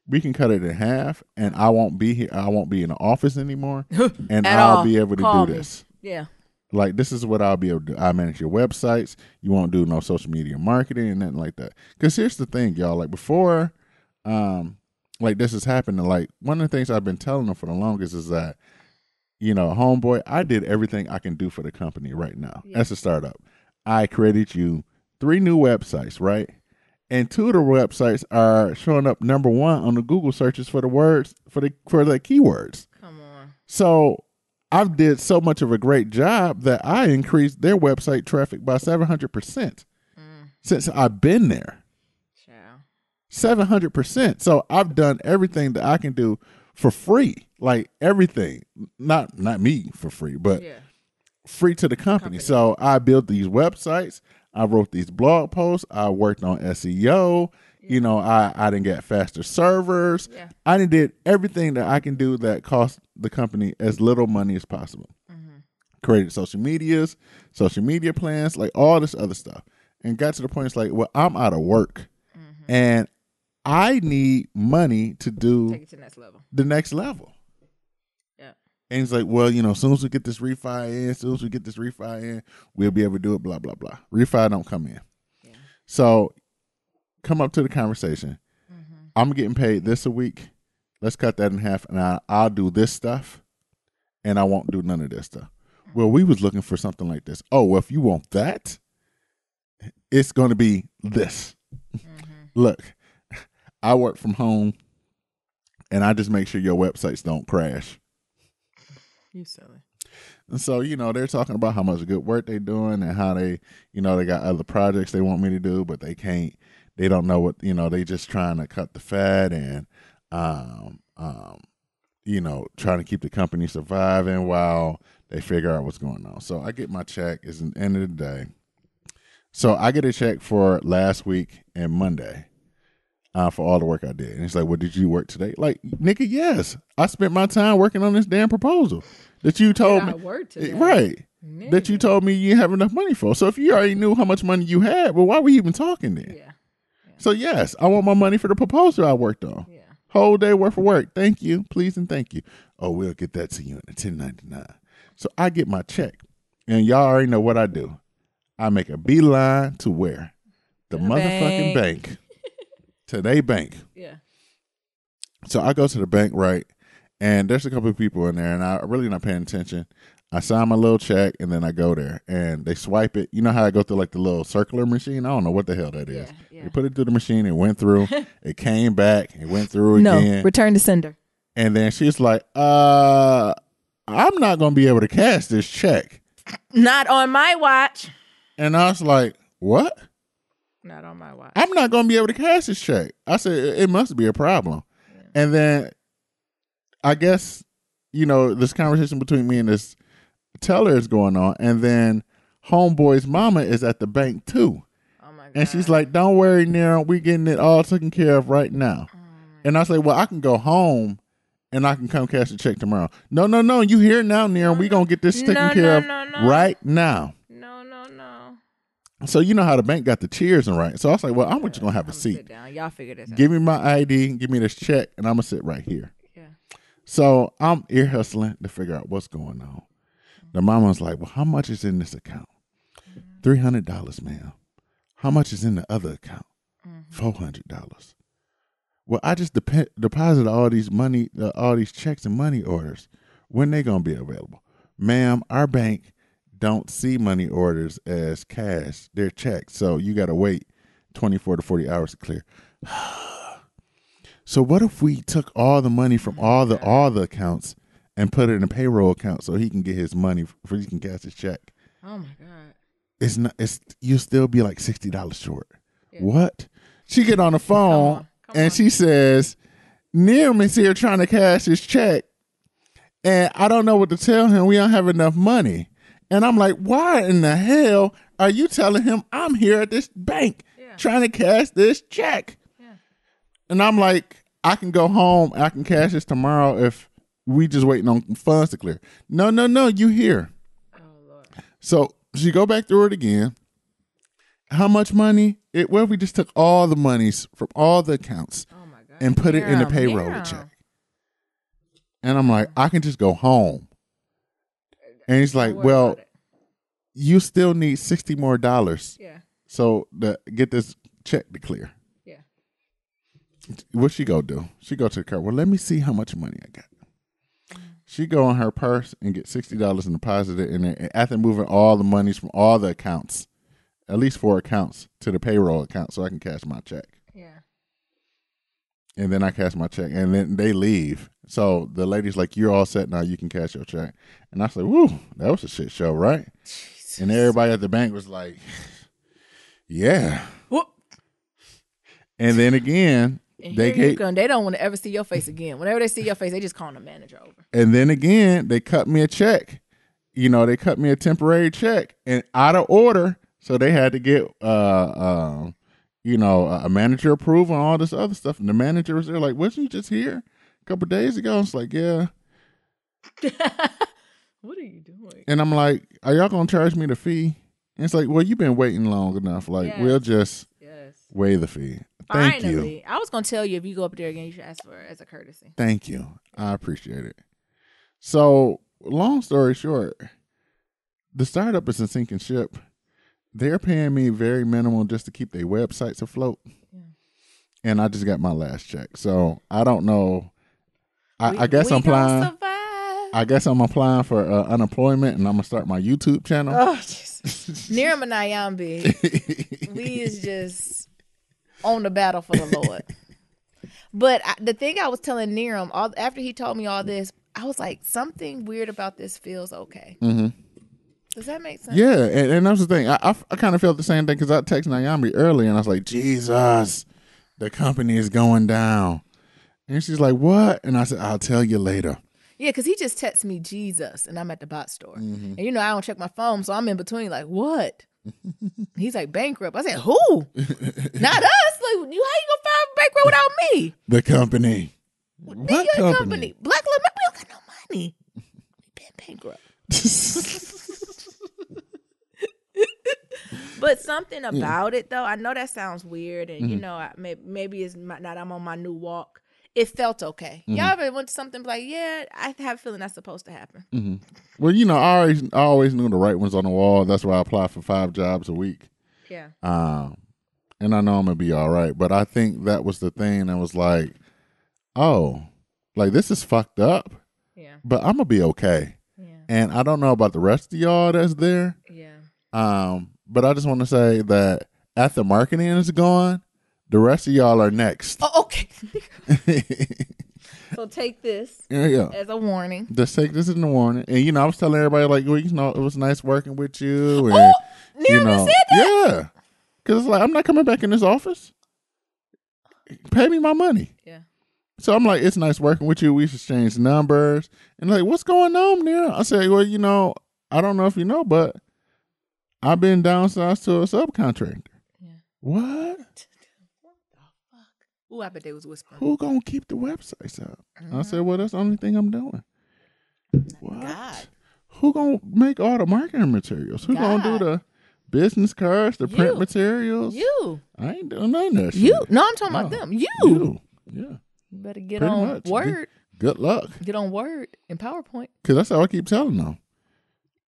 We can cut it in half, and I won't be here. I won't be in the office anymore, and I'll be able to do this. Yeah. Like, this is what I'll be able to do. I manage your websites. You won't do no social media marketing and nothing like that. Because here's the thing, y'all. Like, before, like, this is happening, like, one of the things I've been telling them for the longest is that, homeboy, I did everything I can do for the company right now. Yeah. As a startup. I created you 3 new websites, right? And 2 of the websites are showing up number 1 on the Google searches for the words, for the keywords. Come on. So I did so much of a great job that I increased their website traffic by 700% since I've been there. 700%. So I've done everything that I can do for free, like everything. Not me for free, but free to the company. So I built these websites. I wrote these blog posts. I worked on SEO. Yeah. I didn't get faster servers. Yeah. I did everything that I can do that cost the company as little money as possible. Mm-hmm. Created social media plans, like all this other stuff. And got to the point, it's like, well, I'm out of work. Mm-hmm. And I need money to take it to the next level. Yeah. And he's like, well, as soon as we get this refi in, we'll be able to do it, blah, blah, blah. Refi don't come in. Yeah. So come up to the conversation. Mm-hmm. I'm getting paid this a week. Let's cut that in half, and I'll do this stuff, and I won't do none of this stuff. Mm-hmm. Well, we was looking for something like this. Oh, well, if you want that, it's going to be this. Mm-hmm. Look, I work from home, and I just make sure your websites don't crash. You silly. And so, they're talking about how much good work they're doing and how they, they got other projects they want me to do, but they can't. They don't know what, they just trying to cut the fat and, trying to keep the company surviving while they figure out what's going on. So I get my check. It's the end of the day. So I get a check for last week and Monday for all the work I did. And it's like, well, did you work today? Like, nigga, yes. I spent my time working on this damn proposal that you told me. Right. Nigga. That you told me you didn't have enough money for. So if you already knew how much money you had, well, why were you even talking then? Yeah. So yes, I want my money for the proposal I worked on. Yeah. Whole day worth of work. Thank you. Please and thank you. Oh, we'll get that to you in a 1099. So I get my check. And y'all already know what I do. I make a beeline to where? The motherfucking bank. To their bank. Yeah. So I go to the bank, right? And there's a couple of people in there, and I'm really not paying attention. I sign my little check, and then I go there, and they swipe it. You know how I go through like the little circular machine? I don't know what the hell that is. Yeah. They put it through the machine, it went through, it came back, it went through again. No, return to sender. And then she's like, I'm not going to be able to cash this check. Not on my watch. And I was like, what? Not on my watch. I'm not going to be able to cash this check. I said, it must be a problem. Yeah. And then I guess, this conversation between me and this teller is going on. And then homeboy's mama is at the bank too. Oh my God. And she's like, don't worry, Nero. We're getting it all taken care of right now. And I say, well, I can go home and I can come cash the check tomorrow. No. You here now, Nero. We're going to get this taken care of right now. No. So you know how the bank got the cheers and right. So I was like, well, I'm just going to have a seat. Sit down. Y'all figure this out. Give me my ID, give me this check, and I'm going to sit right here. Yeah. So I'm ear hustling to figure out what's going on. The mama's like, well, how much is in this account? $300, ma'am. How much is in the other account? $400. Well, I just deposited all these money, all these checks and money orders. When they going to be available? Ma'am, our bank don't see money orders as cash. They're checks. So you got to wait 24 to 40 hours to clear. So what if we took all the money from all the accounts and put it in a payroll account so he can get his money for he can cash his check? Oh my God. You'll still be like $60 short. Yeah. What? She get on the phone and she says, Neil is here trying to cash his check and I don't know what to tell him. We don't have enough money. And I'm like, why in the hell are you telling him I'm here at this bank trying to cash this check? Yeah. And I'm like, I can go home. I can cash this tomorrow if we just waiting on funds to clear. No, you here. Oh, Lord. So she go back through it again. How much money? Well, we just took all the monies from all the accounts and put it in the payroll check. And I'm like, I can just go home. And he's like, well, you still need $60 more. Yeah. So to get this check to clear. Yeah. What she go do? She go to the car. Well, let me see how much money I got. She go in her purse and get $60 and deposit it in there. And after moving all the monies from all the accounts, at least 4 accounts, to the payroll account so I can cash my check. Yeah. And then I cash my check. And then they leave. So the lady's like, you're all set now. You can cash your check. And I said, woo, that was a shit show, right? Jesus. And everybody at the bank was like, yeah. Whoop. And then again, they don't want to ever see your face again. Whenever they see your face, they just call the manager over. And then again, they cut me a check. They cut me a temporary check and out of order. So they had to get, a manager approval and all this other stuff. And the manager was there like, wasn't you just here a couple of days ago? It's like, yeah. What are you doing? And I'm like, are y'all going to charge me the fee? And it's like, well, you've been waiting long enough. Like, we'll just waive the fee. Thank you. I was going to tell you if you go up there again, you should ask for it as a courtesy. Thank you. I appreciate it. So, long story short, the startup is a sinking ship. They're paying me very minimal just to keep their websites afloat. Yeah. And I just got my last check. So, I don't know. I guess I'm applying. I guess I'm applying for unemployment and I'm going to start my YouTube channel. Oh, Jesus. Niram and Ayambi, we is just on the battle for the Lord. But the thing I was telling Niram, after he told me all this, I was like, something weird about this feels okay. Mm-hmm. Does that make sense? Yeah, and that's the thing. I kind of felt the same thing because I texted Naomi early and I was like, Jesus, the company is going down. And she's like, what? And I said, I'll tell you later. Yeah, because he just texted me Jesus, and I'm at the bot store. And I don't check my phone, so I'm in between like, what? He's like, bankrupt. I said, who? Not us. Like, how you gonna file bankrupt without me? The company. What company? Black Love, we don't got no money. We been bankrupt. But something about it, though, I know that sounds weird, and maybe it's not. I'm on my new walk. It felt okay. Y'all ever went to something like, yeah, I have a feeling that's supposed to happen. Well, I always knew the right ones on the wall. That's why I applied for 5 jobs a week. Yeah. And I know I'm gonna be all right. But I think that was the thing that was like, oh, like this is fucked up. Yeah. But I'm gonna be okay. Yeah. And I don't know about the rest of y'all that's there. Yeah. But I just want to say that after marketing is gone, the rest of y'all are next. Oh, okay. So take this as a warning. Just take this as a warning. And, I was telling everybody, like, well, it was nice working with you. And, Nirma said that? Yeah. Because it's like, I'm not coming back in this office. Pay me my money. Yeah. So I'm like, it's nice working with you. We should exchange numbers. And like, what's going on there? I said, well, I don't know if you know, but I've been downsized to a subcontractor. Yeah. What? What the fuck? Ooh, I bet they was whispering. Who gonna keep the websites up? I said, well, that's the only thing I'm doing. What? God. Who gonna make all the marketing materials? Who gonna do the business cards, the print materials? You. I ain't doing none of that shit. You. No, I'm talking about them. You. Yeah. You better get on Word. Good luck. Get on Word and PowerPoint. Because that's how I keep telling them.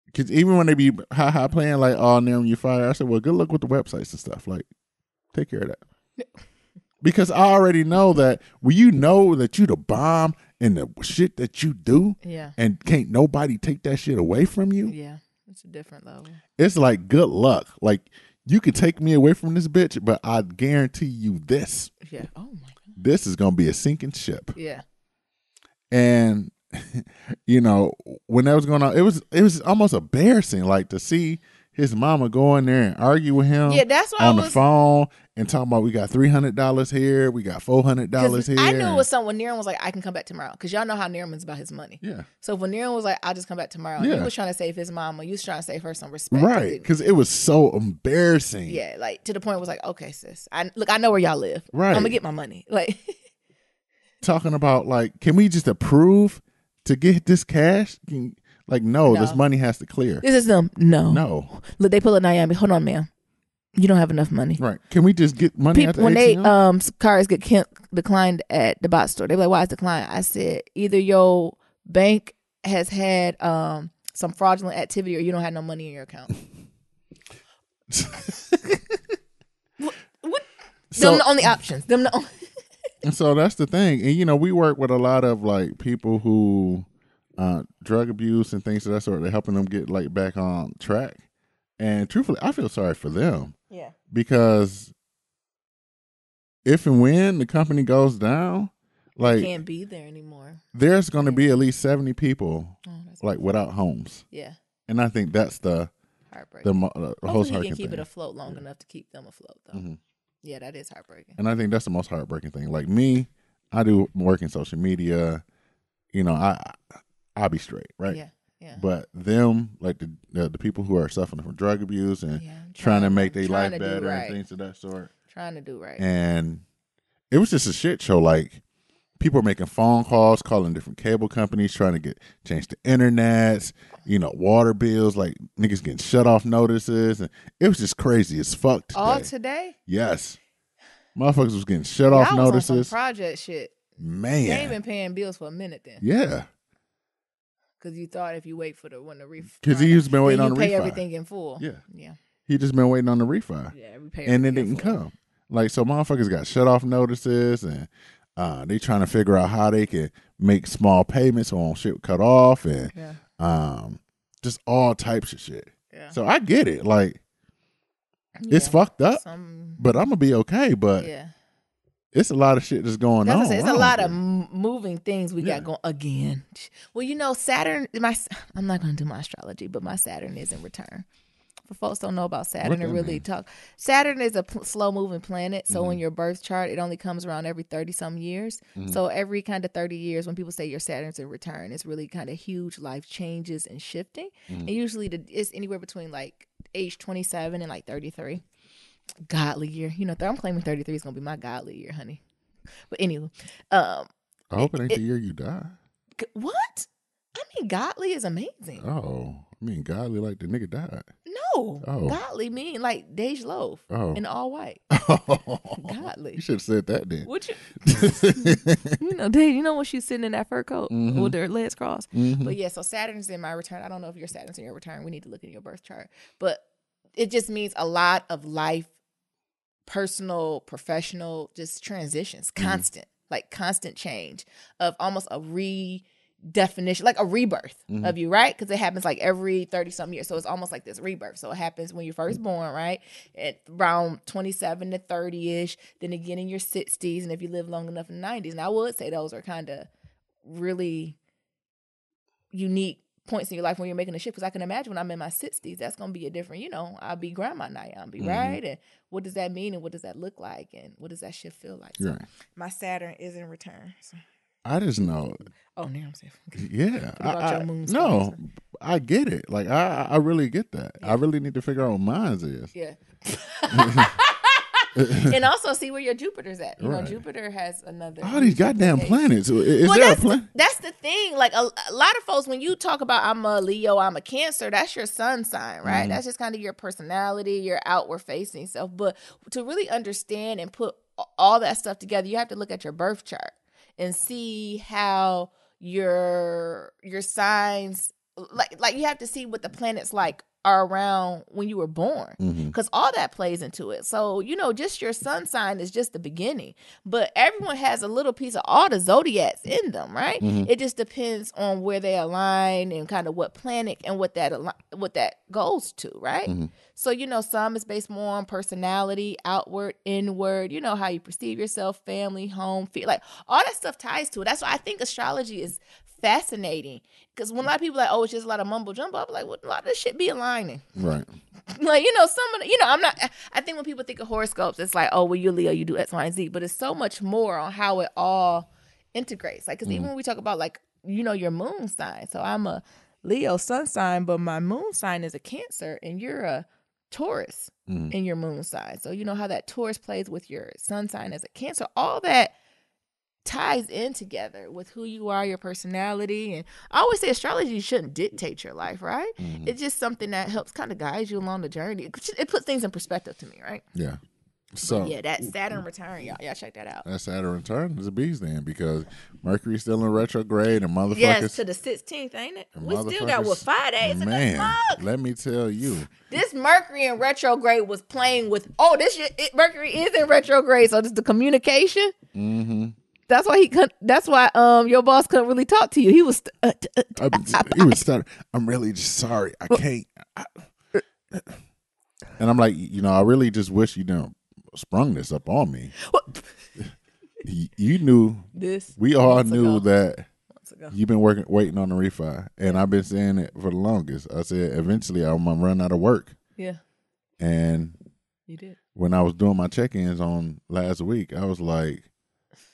Because even when they be high playing like, oh, now when you fire, I said, well, good luck with the websites and stuff. Like, take care of that. Because I already know that when you know that you the bomb and the shit that you do, and can't nobody take that shit away from you. Yeah, it's a different level. It's like, good luck. Like, you could take me away from this bitch, but I guarantee you this. Yeah. Oh, my God. This is going to be a sinking ship. Yeah. And when that was going on, it was almost embarrassing, like to see his mama go in there and argue with him. Yeah, that's why on the phone and talking about we got $300 here, we got $400 here. I knew it was someone. Niram was like, I can come back tomorrow, because y'all know how Niram's about his money. Yeah. So when Niram was like, I'll just come back tomorrow, he was trying to save his mama. You was trying to save her some respect, right? Because it was so embarrassing. Yeah, like to the point it was like, okay, sis, I know where y'all live. Right. I'm gonna get my money. Like talking about like, can we just approve to get this cash? Like, no, this money has to clear. This is them. No. Look, they pull up Naomi. Hold on, ma'am. You don't have enough money. Right. Can we just get money at the ATM? When cars get declined at the bot store, they're like, why is declined? I said, either your bank has had some fraudulent activity or you don't have no money in your account. what? So, them the only options. And so that's the thing. And, we work with a lot of like people who drug abuse and things of that sort. They're helping them get like back on track. And truthfully, I feel sorry for them. Yeah. Because if and when the company goes down, like, can't be there anymore. There's going to be at least 70 people like without homes. Yeah. And I think that's the heartbreaking. The most heartbreaking he can keep thing. it afloat long enough to keep them afloat, though. Mm-hmm. Yeah, that is heartbreaking. And I think that's the most heartbreaking thing. Like me, I do work in social media. I'll be straight, right? Yeah. Yeah. But them, like the people who are suffering from drug abuse and trying to make their life better and things of that sort. Trying to do right. And it was just a shit show. Like, people are making phone calls, calling different cable companies, trying to change the internets, water bills, like niggas getting shut off notices. And it was just crazy as fuck today. All today? Yes. Motherfuckers was getting shut off notices. On some project shit. Man. They ain't been paying bills for a minute then. Yeah. Because you thought if you wait for when the refi. Because he's been waiting on the refi. You pay everything in full. Yeah. Yeah. He just been waiting on the refi. Yeah, we pay and it didn't come. Like, so motherfuckers got shut off notices and they trying to figure out how they can make small payments on shit cut off and just all types of shit. Yeah. So I get it. Like, it's fucked up, but I'm going to be okay. But it's a lot of shit that's going on. It's a lot of moving things we got going again. Well, Saturn. I'm not going to do my astrology, but my Saturn is in return. For folks don't know about Saturn, Saturn is a slow moving planet. So in your birth chart, it only comes around every 30 some years. So every kind of 30 years, when people say your Saturn's in return, it's really kind of huge life changes and shifting. And usually it's anywhere between like age 27 and like 33. Godly year. I'm claiming 33 is going to be my godly year, honey. But anyway. I hope it ain't the year you die. What? I mean, godly is amazing. Oh, I mean, godly like the nigga died. No. Oh. Godly mean like Dej Loaf in all white. Godly. You should have said that then. Would you? Dej, when she's sitting in that fur coat with her legs crossed. But yeah, so Saturn's in my return. I don't know if your Saturn's in your return. We need to look at your birth chart. But it just means a lot of life, personal, professional, just transitions, constant change of almost a redefinition, like a rebirth of you, right? Because it happens like every 30 some years. So it's almost like this rebirth. So it happens when you're first born, right? At around 27 to 30-ish, then again in your 60s, and if you live long enough in the 90s. And I would say those are kind of really unique points in your life when you're making a shift, because I can imagine when I'm in my 60s, that's going to be a different, I'll be grandma now, I'll be right, and what does that mean, and what does that look like, and what does that shift feel like? So my Saturn is in return. So. I just know. Oh, now I'm safe. Okay. Yeah, I get it. Like I really get that. Yeah. I really need to figure out what mine is. Yeah. And also see where your Jupiter's at. Jupiter has another. All these goddamn planets. Is there a planet? That's the thing. Like a lot of folks, when you talk about I'm a Leo, I'm a Cancer, that's your sun sign, right? That's just kind of your personality, your outward facing self. But to really understand and put all that stuff together, you have to look at your birth chart and see how your signs, like you have to see what the planets are around when you were born, because all that plays into it. So, just your sun sign is just the beginning, but everyone has a little piece of all the zodiacs in them, right? It just depends on where they align and kind of what planet and what that goes to, right? So, some is based more on personality, outward, inward, how you perceive yourself, family, home, feel, like all that stuff ties to it. That's why I think astrology is fascinating, because when a lot of people are like, oh, it's just a lot of mumbo jumbo, I'm like, well, a lot of this shit be aligning, right? Like, some of the, I'm not, I think when people think of horoscopes, it's like, oh, well, you're Leo, you do X, Y, and Z, but it's so much more on how it all integrates. Like, because even when we talk about like, your moon sign, so I'm a Leo sun sign, but my moon sign is a Cancer, and you're a Taurus in your moon sign. So how that Taurus plays with your sun sign as a Cancer, all that ties in together with who you are, your personality. And I always say astrology shouldn't dictate your life, right? It's just something that helps kind of guide you along the journey. It puts things in perspective to me, right? Yeah. So that Saturn return, y'all check that out. That Saturn return is a bee's then, because Mercury's still in retrograde and motherfuckers. Yes, to the 16th, ain't it? We still got 5 days. Man, let me tell you, this Mercury in retrograde was playing with. Oh, Mercury is in retrograde, so this is the communication. That's why That's why your boss couldn't really talk to you. He was. He was stuttering. I'm really just sorry. I can't. And I'm like, I really just wish you didn't sprung this up on me. You knew this. We all knew that you've been waiting on the refi, and I've been saying it for the longest. I said eventually I'm gonna run out of work. Yeah. And you did. When I was doing my check-ins on last week, I was like,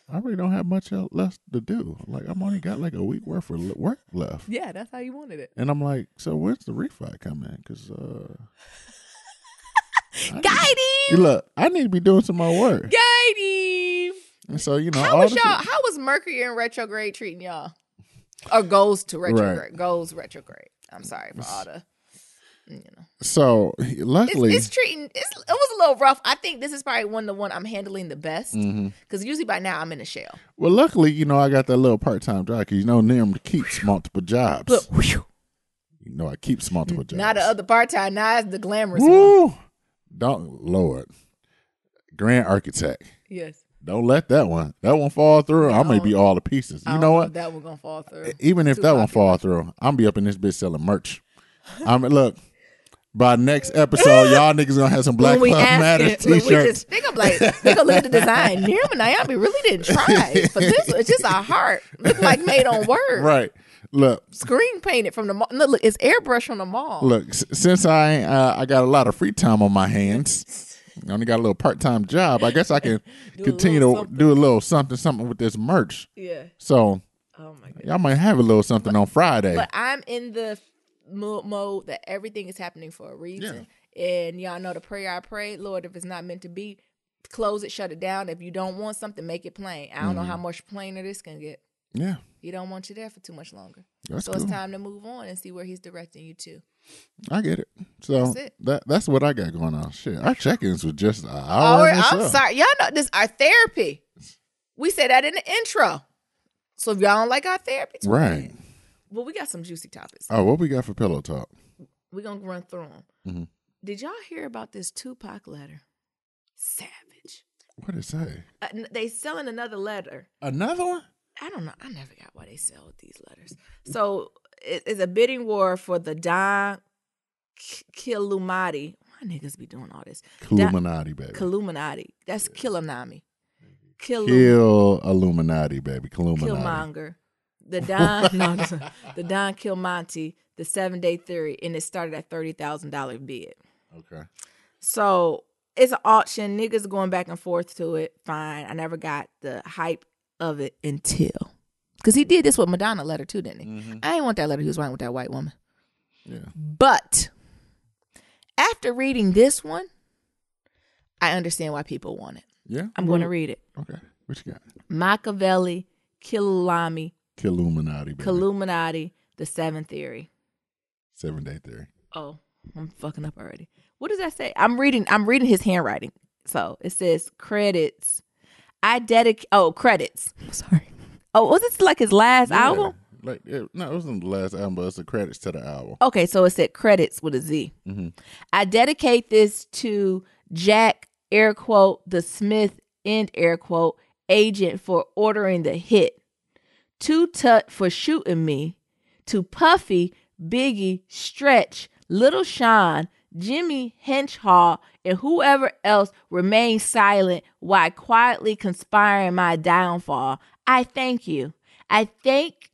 I really don't have much else left to do. Like, I'm only got like a week worth of work left. Yeah, that's how you wanted it. And I'm like, so when's the refi coming? Because guide him. Look, I need to be doing some more work. Guide him. And so, how was Mercury in retrograde treating y'all? Or goes to retrograde. Right. Goes retrograde. I'm sorry for all the, So, luckily. It was a little rough. I think this is probably the one I'm handling the best. Because usually by now I'm in a shell. Well, luckily, I got that little part-time job. Because, Nim keeps multiple jobs. I keep multiple jobs. Not the other part-time. Now it's the glamorous one. Lord. Grand architect. Yes. Don't let that one fall through. I may be all the pieces. You know what? That one gonna fall through. Even if that one fall through, I'm be up in this bitch selling merch. Look, By next episode, y'all niggas gonna have some Black Lives Matter t-shirts. They gonna look at the design. Nirma Naomi really didn't try for this. It's just a heart. Look like made on Word. Right. Look. Screen painted from the mall. No, look, it's airbrush on the mall. Look, since I got a lot of free time on my hands, I only got a little part-time job, I guess I can continue to do a little something with this merch. Yeah. So, oh my goodness. Y'all might have a little something on Friday. But I'm in the mode that everything is happening for a reason. Yeah. And y'all know the prayer I pray, Lord, if it's not meant to be, close it, shut it down. If you don't want something, make it plain. I don't know how much plainer this can get. Yeah. You don't want you there for too much longer. That's so cool. It's time to move on and see where he's directing you to. I get it. So that's what I got going on. Shit, our check-ins was just an hour. I'm sorry. Y'all know this our therapy. We said that in the intro. So if y'all don't like our therapy, right. Bad. Well, we got some juicy topics. Oh, what we got for pillow talk? We're going to run through them. Mm-hmm. Did y'all hear about this Tupac letter? Savage. What did it say? They selling another letter. Another one? I don't know. I never got why they sell these letters. So it's a bidding war for the Don Killuminati. Why niggas be doing all this? Killuminati, baby. Killuminati. That's Killuminati. Kill Illuminati, baby. Killmonger. The Don Kilmonte, the 7-day theory, and it started at $30,000 bid. Okay. So it's an auction. Niggas going back and forth to it. Fine. I never got the hype of it until. Because he did this with Madonna letter too, didn't he? Mm-hmm. I ain't want that letter. He was writing with that white woman. Yeah. But after reading this one, I understand why people want it. Yeah. I'm going to read it. Okay. What you got? Machiavelli, Killuminati, baby. Killuminati, the 7 theory. 7-day theory. Oh, I'm fucking up already. What does that say? I'm reading his handwriting. So it says credits. Credits. Sorry. Oh, was this like his last album? No, it wasn't the last album, but it's the credits to the album. Okay, so it said credits with a Z. Mm-hmm. I dedicate this to Jack, air quote, the Smith, end air quote, agent for ordering the hit. To Tut for shooting me. To Puffy, Biggie, Stretch, Little Sean, Jimmy Henshaw, and whoever else remains silent while quietly conspiring my downfall. I thank you. I thank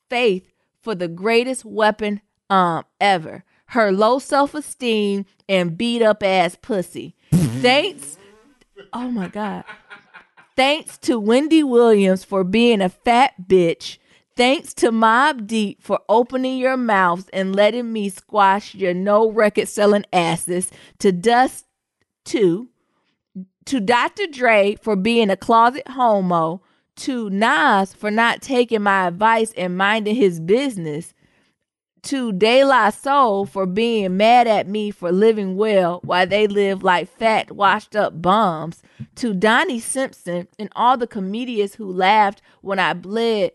Faith for the greatest weapon ever. Her low self-esteem and beat up ass pussy. Thanks. Oh my God. Thanks to Wendy Williams for being a fat bitch. Thanks to Mobb Deep for opening your mouths and letting me squash your no record selling asses. To Dust 2. To Dr. Dre for being a closet homo. To Nas for not taking my advice and minding his business. To De La Soul for being mad at me for living well while they live like fat, washed up bums. To Donnie Simpson and all the comedians who laughed when I bled.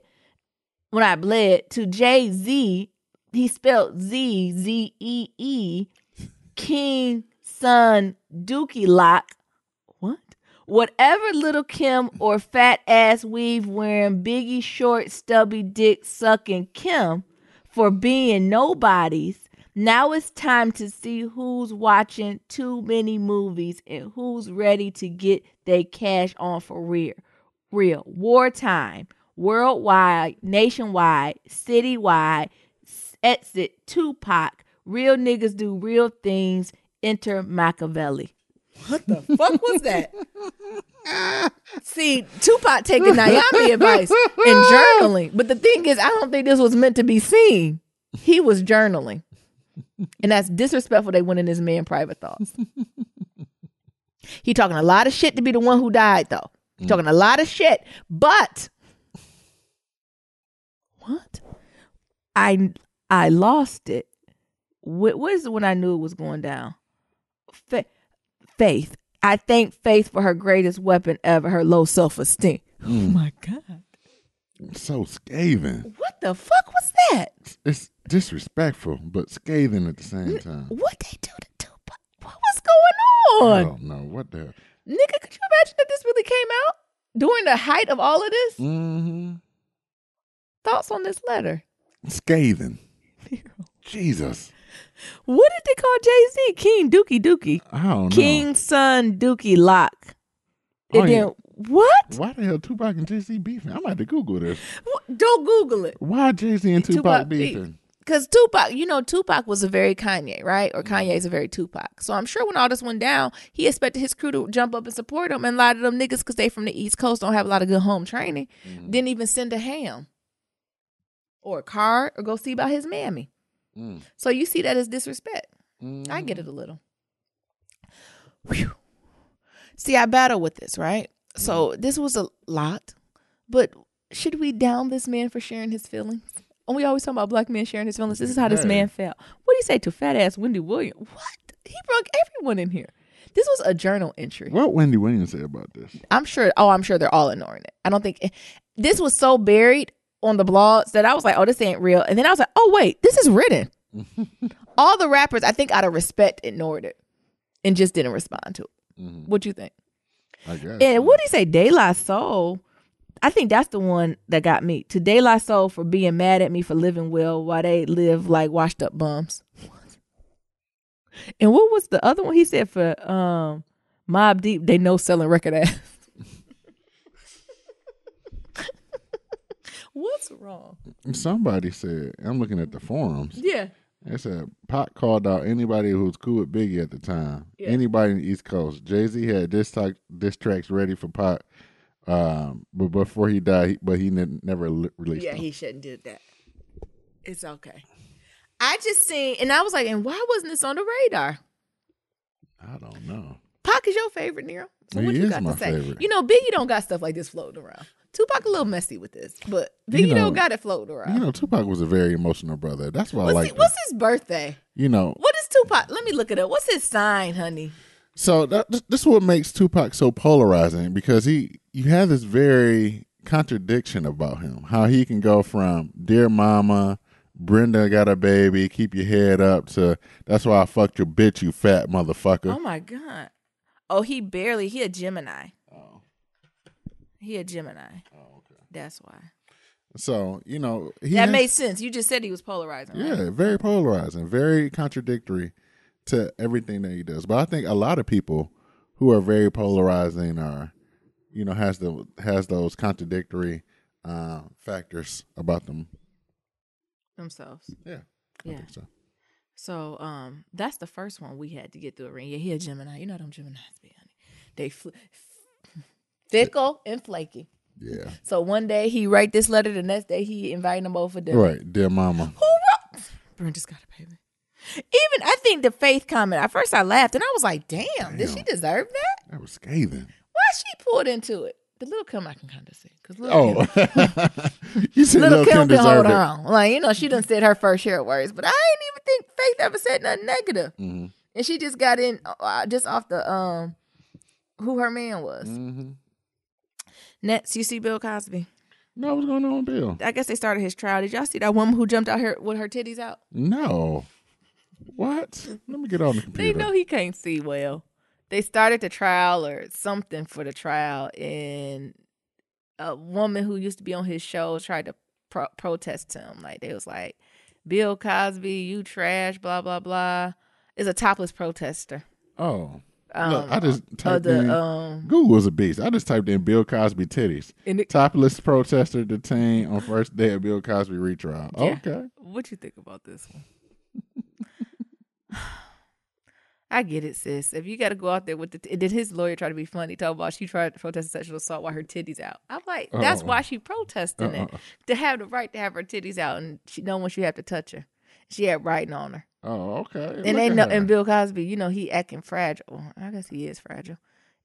To Jay-Z, he spelled Z-Z-E-E, King, Son, Dookie Lock. What? Whatever Little Kim or fat ass weave wearing Biggie short stubby dick sucking Kim for being nobodies. Now it's time to see who's watching too many movies and who's ready to get their cash on for real. Wartime, worldwide, nationwide, citywide, exit Tupac. Real niggas do real things. Enter Machiavelli. What the fuck was that? See, Tupac taking Naomi advice and journaling. But the thing is, I don't think this was meant to be seen. He was journaling. And that's disrespectful. They went in this man's private thoughts. He talking a lot of shit to be the one who died, though. He talking a lot of shit. But what? I lost it. What is it when I knew it was going down? Faith. I thank Faith for her greatest weapon ever, her low self-esteem. Oh my God. So scathing. What the fuck was that? It's disrespectful, but scathing at the same time. What they do to Tupac? What was going on? I don't know. What the hell? Nigga, could you imagine if this really came out during the height of all of this? Mm-hmm. Thoughts on this letter? Scathing. Jesus. What did they call Jay-Z? King Dookie. I don't know. King Son Dookie Lock. And then what? Why the hell Tupac and Jay-Z beefing? I'm about to Google this. Don't Google it. Why Jay-Z and Tupac beefing? Because Tupac was a very Kanye, right? Or Kanye is a very Tupac. So I'm sure when all this went down, he expected his crew to jump up and support him. And a lot of them niggas, because they from the East Coast, don't have a lot of good home training, didn't even send a ham or a card or go see about his mammy. So you see that as disrespect. I get it a little. Whew. See, I battle with this, right? So this was a lot, but should we down this man for sharing his feelings? And we always talk about black men sharing his feelings. This is how this man felt. What do you say to fat ass Wendy Williams? What? He broke everyone in here. This was a journal entry. What Wendy Williams say about this? I'm sure they're all ignoring it. I don't think this was so buried on the blogs that I was like, oh, this ain't real. And then I was like, oh, wait, this is written. All the rappers, I think out of respect, ignored it and just didn't respond to it. What you think? I guess. And what do you say? De La Soul. I think that's the one that got me. To De La Soul for being mad at me for living well while they live like washed up bums. And what was the other one he said for Mobb Deep? They know selling record ass. What's wrong? Somebody said, I'm looking at the forums. Yeah. It said Pac called out anybody who was cool with Biggie at the time. Yeah. Anybody in the East Coast. Jay-Z had diss tracks ready for Pac, but before he died, he never released them. Yeah, he shouldn't do that. It's okay. I just seen, and I was like, and why wasn't this on the radar? I don't know. Pac is your favorite, Nero. So he what you got my to say? Favorite. You know, Biggie don't got stuff like this floating around. Tupac a little messy with this, but Biggie don't got it floating around. You know, Tupac was a very emotional brother. That's why what's his birthday? You know. What is Tupac? Let me look it up. What's his sign, honey? So this is what makes Tupac so polarizing, because you have this very contradiction about him. How he can go from Dear Mama, Brenda got a baby, keep your head up, to that's why I fucked your bitch, you fat motherfucker. Oh my God. Oh, he a Gemini. Oh. He a Gemini. Oh, okay. That's why. So, you know. That made sense. You just said he was polarizing. Yeah, right? Very polarizing, very contradictory to everything that he does. But I think a lot of people who are very polarizing are, you know, has those contradictory factors about themselves. Yeah. I think so. So that's the first one we had to get through. Yeah, he a Gemini. You know them Geminis be, honey. They fickle and flaky. Yeah. So one day he write this letter, the next day he inviting them over for dinner. Right, Dear Mama. Who wrote? Brenda's got a baby. Even I think the Faith comment. At first I laughed and I was like, "Damn, did she deserve that?" That was scathing. Why she pulled into it? The little Kim I can kind of see, because you said little Kim can hold it. her own. Like, you know, she done said her first share of words, but I ain't even think Faith ever said nothing negative. Mm-hmm. And she just got in just off the who her man was. Mm-hmm. Next, you see Bill Cosby. No, what's going on with Bill? I guess they started his trial. Did y'all see that woman who jumped out here with her titties out? No. What? Let me get on the computer. They know he can't see well. They started the trial or something for the trial, and a woman who used to be on his show tried to protest him. Like, they was like, Bill Cosby, you trash, blah, blah, blah. Is a topless protester. Oh. Look, I just typed in, Google's a beast. I just typed in Bill Cosby titties. Topless protester detained on first day of Bill Cosby retrial. Yeah. Okay. What you think about this one? I get it, sis. If you got to go out there with did his lawyer try to be funny? Talk about she tried to protest sexual assault while her titties out. I'm like, that's why she protesting it, to have the right to have her titties out, and she know when she have to touch her. She had writing on her. Oh, okay. And they know, and Bill Cosby, you know, he acting fragile. I guess he is fragile.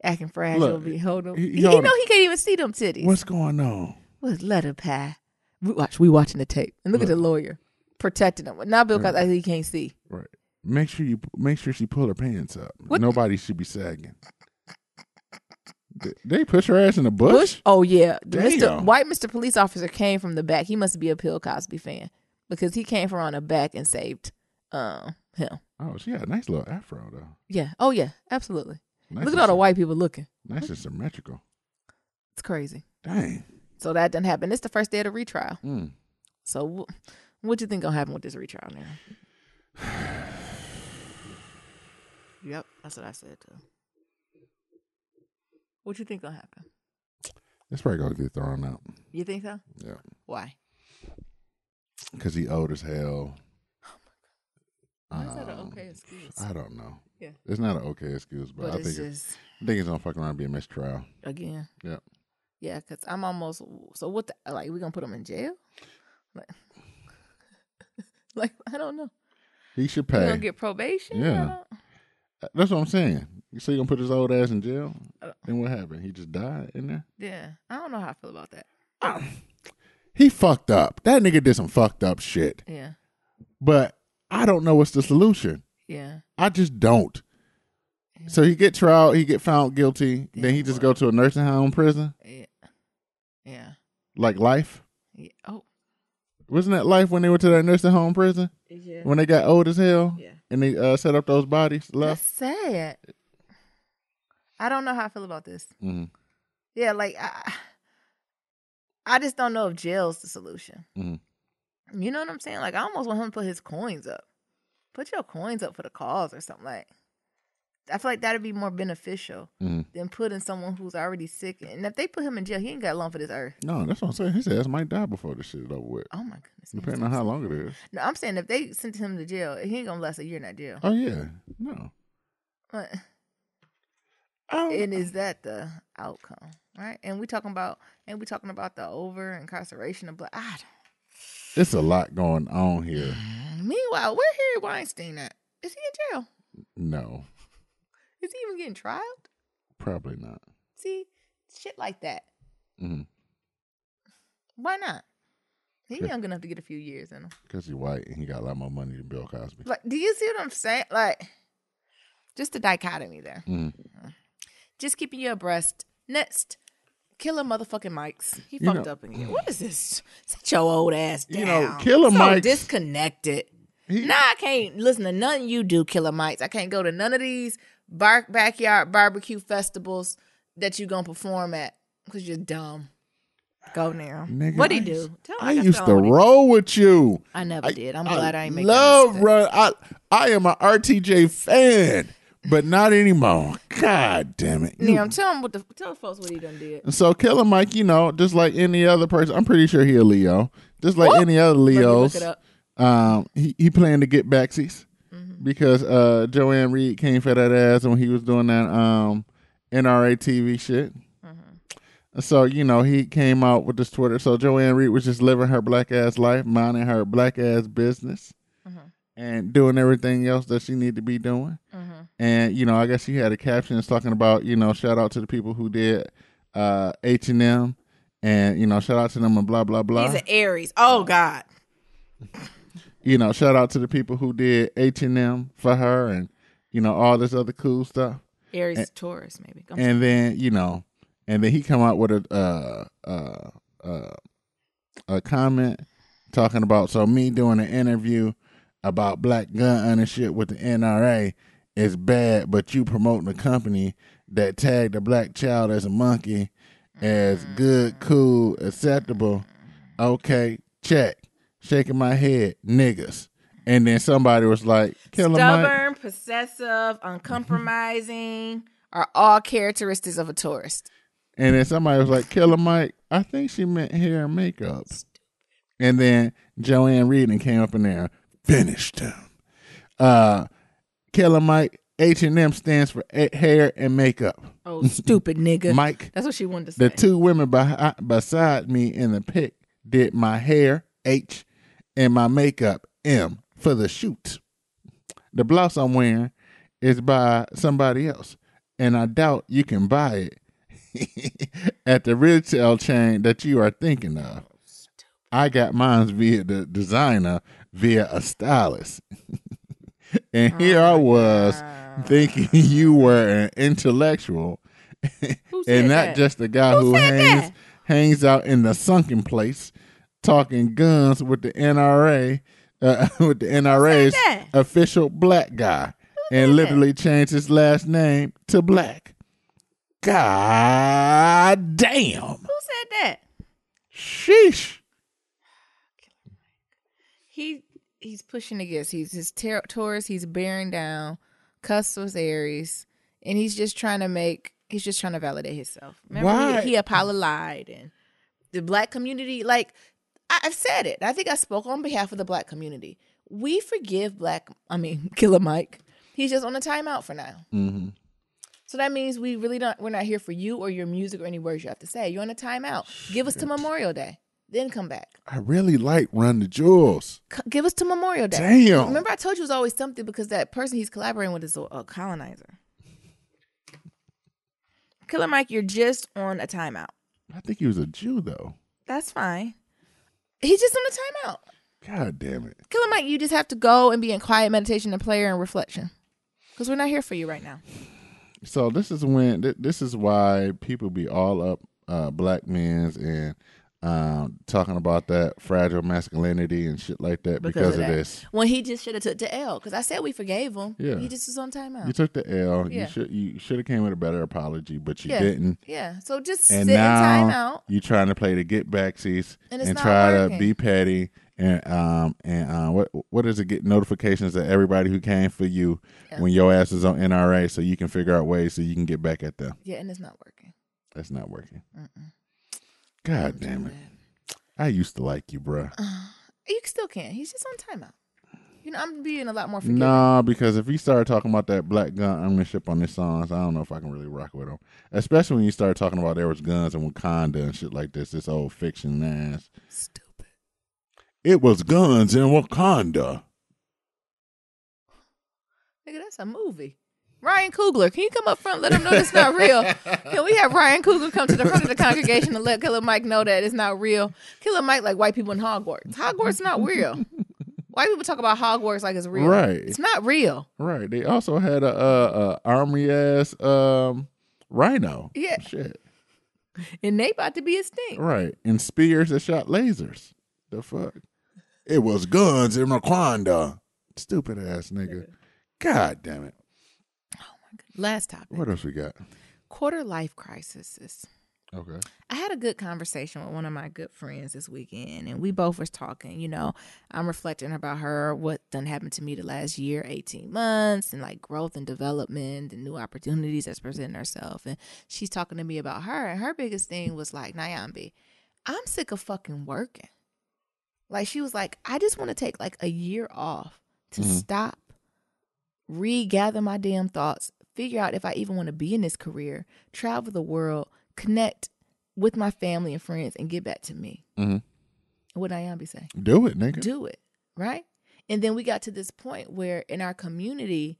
Acting fragile. Look, he know he can't even see them titties. What's going on? What's letter pie? We watching the tape, and look at the lawyer protecting him. Now Bill Cosby, he can't see. Right. Make sure she pull her pants up. What? Nobody should be sagging. They push her ass in the bush? Oh yeah. Mr. Police Officer came from the back. He must be a Bill Cosby fan, because he came from on the back and saved him. Oh, she had a nice little afro though. Yeah. Oh yeah. Absolutely. Nice. Look at all the white people looking. Nice and symmetrical. It's crazy. Dang. So that didn't happen. It's the first day of the retrial. Mm. So what do you think gonna happen with this retrial now? Yep, that's what I said too. What you think gonna happen? It's probably gonna get thrown out. You think so? Yeah. Why? Because he old as hell. Why is that an okay excuse? I don't know. Yeah. It's not an okay excuse, but I think it's gonna fuck around and be a mistrial. Again. Yeah. Yeah, because I'm almost, so what we gonna put him in jail? Like I don't know. He should pay. He gonna get probation? Yeah. That's what I'm saying. You say you gonna put his old ass in jail? And what happened? He just died in there? Yeah. I don't know how I feel about that. He fucked up. That nigga did some fucked up shit. Yeah. But I don't know what's the solution. Yeah. I just don't. Yeah. So he get trial, he get found guilty, then he just go to a nursing home prison? Yeah. Yeah. Like life? Yeah. Oh. Wasn't that life when they went to that nursing home prison? Yeah. When they got old as hell? Yeah. And they set up those bodies left? That's sad. I don't know how I feel about this. Mm-hmm. Yeah, like I just don't know if jail's the solution. Mm-hmm. You know what I'm saying? Like I almost want him to put his coins up. Put your coins up for the cause or something like. I feel like that'd be more beneficial than putting someone who's already sick. And if they put him in jail, he ain't got long for this earth. No, that's what I'm saying. His ass might die before this shit is over with. Oh my goodness. Depending on how long it is. No, I'm saying if they sent him to jail, he ain't gonna last a year in that jail. Oh yeah, no. And is that the outcome, right? And we talking about the over incarceration of black. It's a lot going on here. Meanwhile, where Harry Weinstein at? Is he in jail? No. Is he even getting trialed? Probably not. See, shit like that. Mm-hmm. Why not? He's young enough to get a few years in him. Because he's white and he got a lot more money than Bill Cosby. Like, do you see what I'm saying? Like, just the dichotomy there. Mm-hmm. Just keeping you abreast. Next, Killer motherfucking Mike's. He fucked up again. What is this? Sit your old ass down. You know, Killer Mike's disconnected. I can't listen to nothing you do, Killer Mike's. I can't go to none of these backyard barbecue festivals that you gonna perform at because you're dumb. Go now. Nigga, what'd he do? I used to roll with you. I never did. I'm glad I ain't making love run. I am an RTJ fan, but not anymore. God damn it. Yeah, tell folks what he done did. So Killer Mike, you know, just like any other person, I'm pretty sure he a Leo. Just like any other Leos. Look it up. He planned to get backsies. Because Joanne Reed came for that ass when he was doing that NRA TV shit. So, you know, he came out with this Twitter. So Joanne Reed was just living her black ass life, minding her black ass business and doing everything else that she needed to be doing. And, you know, I guess she had a caption talking about, you know, shout out to the people who did H&M and, you know, shout out to them and blah, blah, blah. He's an Aries. Oh, God. You know, shout out to the people who did H&M for her and, you know, all this other cool stuff. Aries is Taurus, maybe. And then, you know, and then he come out with a comment talking about, so me doing an interview about black gun ownership with the NRA is bad, but you promoting a company that tagged a black child as a monkey as good, cool, acceptable. Okay, check. Shaking my head, niggas. And then somebody was like, Killer stubborn, Mike. Possessive, uncompromising are all characteristics of a tourist. And then somebody was like, Killer Mike, I think she meant hair and makeup. And then Joanne Reed came up in there and finished him. Killer Mike, H&M stands for hair and makeup. Oh, stupid nigga. Mike. That's what she wanted to say. The two women beside me in the pic did my hair, H, and my makeup, M, for the shoot. The blouse I'm wearing is by somebody else, and I doubt you can buy it at the retail chain that you are thinking of. I got mine via the designer, via a stylist. And here I was thinking you were an intellectual and not that? just a guy who hangs out in the sunken place talking guns with the NRA, with the NRA's official black guy, and literally changed his last name to Black. God damn. Who said that? Sheesh. He's pushing against. He's his Taurus. He's bearing down Cus was Aries, and he's just trying to validate himself. Remember, Why? He Apollo lied, and the black community, like, I've said it. I think I spoke on behalf of the black community. We forgive Killer Mike. He's just on a timeout for now. Mm-hmm. So that means we're not here for you or your music or any words you have to say. You're on a timeout. Give us to Memorial Day. Then come back. I really like Run the Jewels. Give us to Memorial Day. Damn. Remember I told you it was always something because that person he's collaborating with is a colonizer. Killer Mike, you're just on a timeout. I think he was a Jew, though. That's fine. He's just on a timeout. God damn it. Killer Mike, you just have to go and be in quiet meditation and prayer and reflection. Because we're not here for you right now. So this is why people be all up black men's and talking about that fragile masculinity and shit like that because of this. When he just should have took the L, because I said we forgave him. Yeah. He just was on timeout. You took the L. Yeah. You should have came with a better apology, but you didn't. Yeah. So just and sit in now timeout. You trying to play the get backsies and try working. to be petty and what is it? Get notifications of everybody who came for you when your ass is on NRA, so you can figure out ways so you can get back at them. Yeah, and it's not working. That's not working. Mm-mm. God damn it. I used to like you, bruh. You still can't. He's just on timeout. You know, I'm being a lot more forgiving. Nah, because if he started talking about that black gun ownership on his songs, I don't know if I can really rock with him. Especially when you start talking about there was guns in Wakanda and shit like this old fiction ass. Stupid. It was guns in Wakanda. Nigga, that's a movie. Ryan Coogler, can you come up front and let him know that's not real? Can we have Ryan Coogler come to the front of the congregation and let Killer Mike know that it's not real? Killer Mike like white people in Hogwarts. Hogwarts not real. White people talk about Hogwarts like it's real. Right. It's not real. Right. They also had a army ass rhino. Yeah. Shit. And they about to be extinct. Right. And spears that shot lasers. The fuck? It was guns in Wakanda. Stupid ass nigga. God damn it. Oh my God. Last topic. What else we got? Quarter life crises. Okay. I had a good conversation with one of my good friends this weekend, and we both was talking. You know, I'm reflecting about her, what done happened to me the last year, 18 months, and like growth and development and new opportunities that's presenting herself. And she's talking to me about her, and her biggest thing was like, Nyambi, I'm sick of fucking working. Like, she was like, I just want to take like a year off to stop, regather my damn thoughts, figure out if I even want to be in this career, travel the world, connect with my family and friends, and get back to me. Mm-hmm. What Nyambi say? Do it, nigga. Do it, right? And then we got to this point where in our community,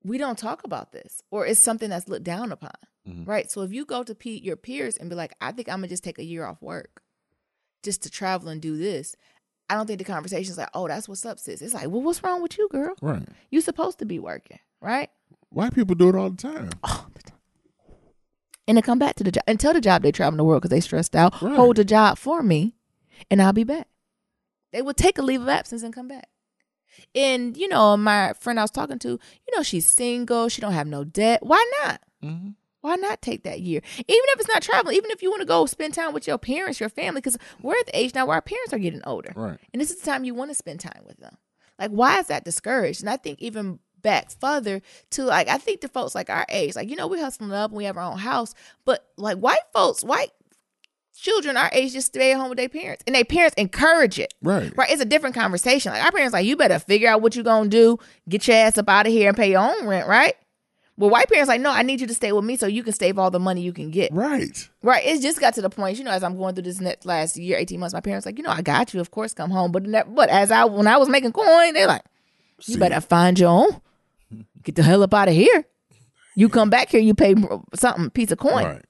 we don't talk about this, or it's something that's looked down upon, right? So if you go to your peers and be like, I think I'm going to just take a year off work just to travel and do this, I don't think the conversation's like, oh, that's what's up, sis. It's like, well, what's wrong with you, girl? Right. You supposed to be working, right? White people do it all the time. All the time. And to come back to the job and tell the job they traveling the world because they stressed out. Right. Hold the job for me, and I'll be back. They would take a leave of absence and come back. And you know, my friend I was talking to, you know, she's single. She don't have no debt. Why not? Mm-hmm. Why not take that year? Even if it's not traveling, even if you want to go spend time with your parents, your family, because we're at the age now where our parents are getting older. Right. And this is the time you want to spend time with them. Like, why is that discouraged? And I think even back further to like, I think the folks like our age, like, you know, we're hustling up and we have our own house, but like white children our age just stay at home with their parents, and their parents encourage it. Right. It's a different conversation. Like, our parents like, you better figure out what you're going to do, get your ass up out of here and pay your own rent, right? Well, white parents like, no, I need you to stay with me so you can save all the money you can get. Right. Right. It's just got to the point, you know, as I'm going through this last year, 18 months, my parents like, you know, I got you. Of course, come home. But when I was making coin, they're like, you better find your own. Get the hell up out of here. You come back here, you pay something, piece of coin. Right.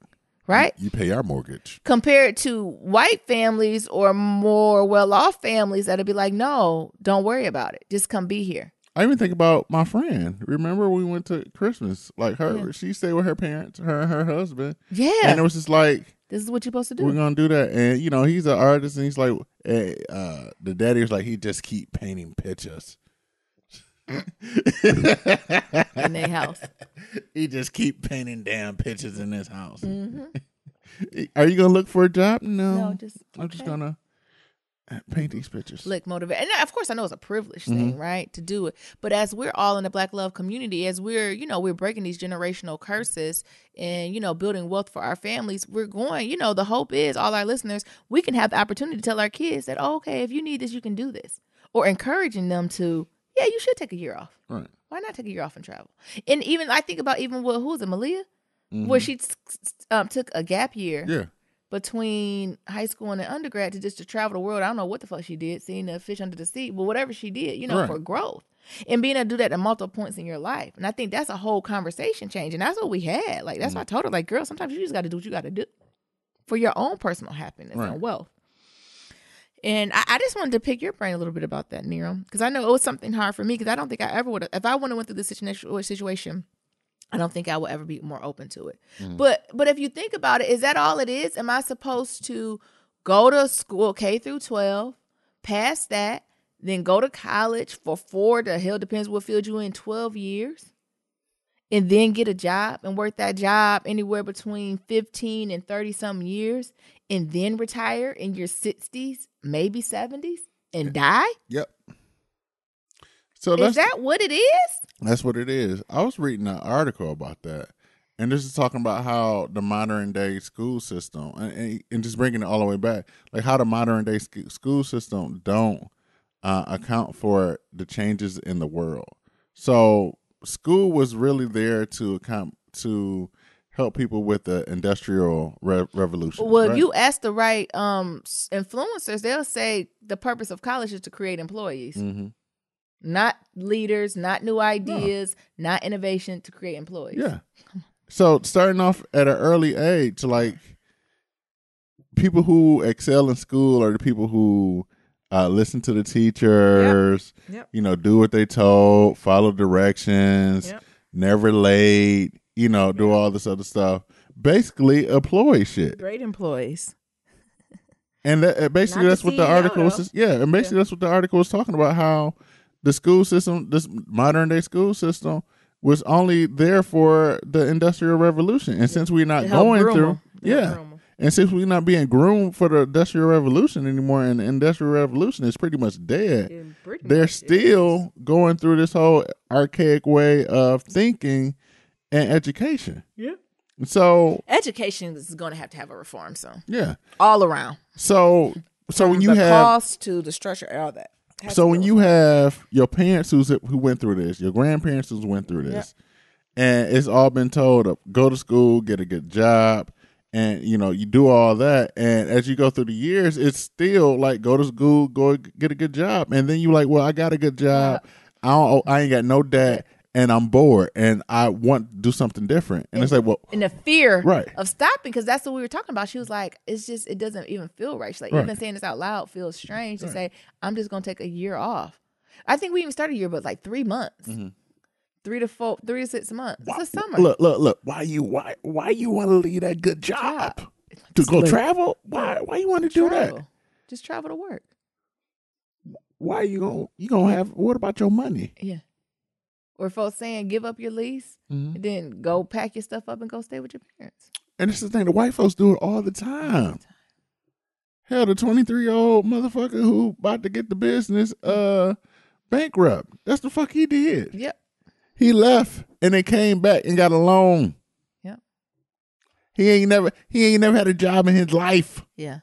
Right? You pay our mortgage. Compared to white families or more well-off families that'll be like, no, don't worry about it. Just come be here. I even think about my friend. Remember we went to Christmas? Like she stayed with her parents, her and her husband. Yeah. And it was just like, this is what you're supposed to do. We're going to do that. And, you know, he's an artist, and he's like, the daddy was like, he just keep painting pictures. In their house. He just keep painting damn pictures in this house. Mm-hmm. Are you going to look for a job? No. No, I'm just going to. Paint these pictures. Look, motivate. And of course, I know it's a privilege thing, right, to do it. But as we're all in the Black love community, as we're, we're breaking these generational curses and, building wealth for our families, we're going, the hope is all our listeners, we can have the opportunity to tell our kids that, oh, okay, if you need this, you can do this. Or encouraging them to, yeah, you should take a year off. Right. Why not take a year off and travel? And even, I think about even, who was it, Malia? Where she took a gap year. Yeah. Between high school and undergrad to travel the world. I don't know what the fuck she did, seeing the fish under the sea, but whatever she did, right. for growth and being able to do that at multiple points in your life. And I think that's a whole conversation change. And that's what we had. Like, that's why I told her, like, girl, sometimes you just got to do what you got to do for your own personal happiness and wealth. And I just wanted to pick your brain a little bit about that, Nero, because I know it was something hard for me because I don't think I ever would have, if I wouldn't have went through this situation, I don't think I will ever be more open to it. But if you think about it, is that all it is? Am I supposed to go to school K through 12, pass that, then go to college for 4 to hell depends what field you're in, 12 years, and then get a job and work that job anywhere between 15 and 30 some years, and then retire in your 60s, maybe 70s, and die? Yep. So is that what it is? That's what it is. I was reading an article about that, and this is talking about how the modern day school system, and just bringing it all the way back, like how the modern day school system don't account for the changes in the world. So school was really there to help people with the industrial revolution. Well, right? If you ask the right influencers, they'll say the purpose of college is to create employees. Not leaders, not new ideas, not innovation, to create employees. Yeah. So starting off at an early age, like people who excel in school are the people who listen to the teachers, do what they told, follow directions, never late, do all this other stuff. Basically, employee shit. Great employees. And basically that's what the article was. Yeah, and basically that's what the article was talking about, how the school system, this modern day school system, was only there for the Industrial Revolution. And since we're not going through, and since we're not being groomed for the Industrial Revolution anymore, and the Industrial Revolution is pretty much dead, they're still going through this whole archaic way of thinking and education. Yeah. So education is going to have a reform. So yeah, all around. So when you have cost to the structure, all that. So when you have your parents who went through this, your grandparents who went through this, and it's all been told of go to school, get a good job, and you do all that, and as you go through the years, it's still like go to school, go get a good job, and then you like, well, I got a good job, I ain't got no debt, and I'm bored, and I want to do something different, and it's like, well, and the fear of stopping, because that's what we were talking about. She was like, it doesn't even feel right. She's like, even saying this out loud feels strange to say, I'm just gonna take a year off. I think we even started a year, but like 3 months, 3 to 6 months. It's a summer. Look. Why you want to leave that good job to go travel? Why you want to do that? Just travel to work. Why you gonna have? What about your money? Yeah. Or folks saying give up your lease and then go pack your stuff up and go stay with your parents. And it's the thing, the white folks do it all the time. Hell, the 23-year-old motherfucker who about to get the business bankrupt. That's the fuck he did. Yep. He left and then came back and got a loan. Yep. He ain't never had a job in his life. Yeah.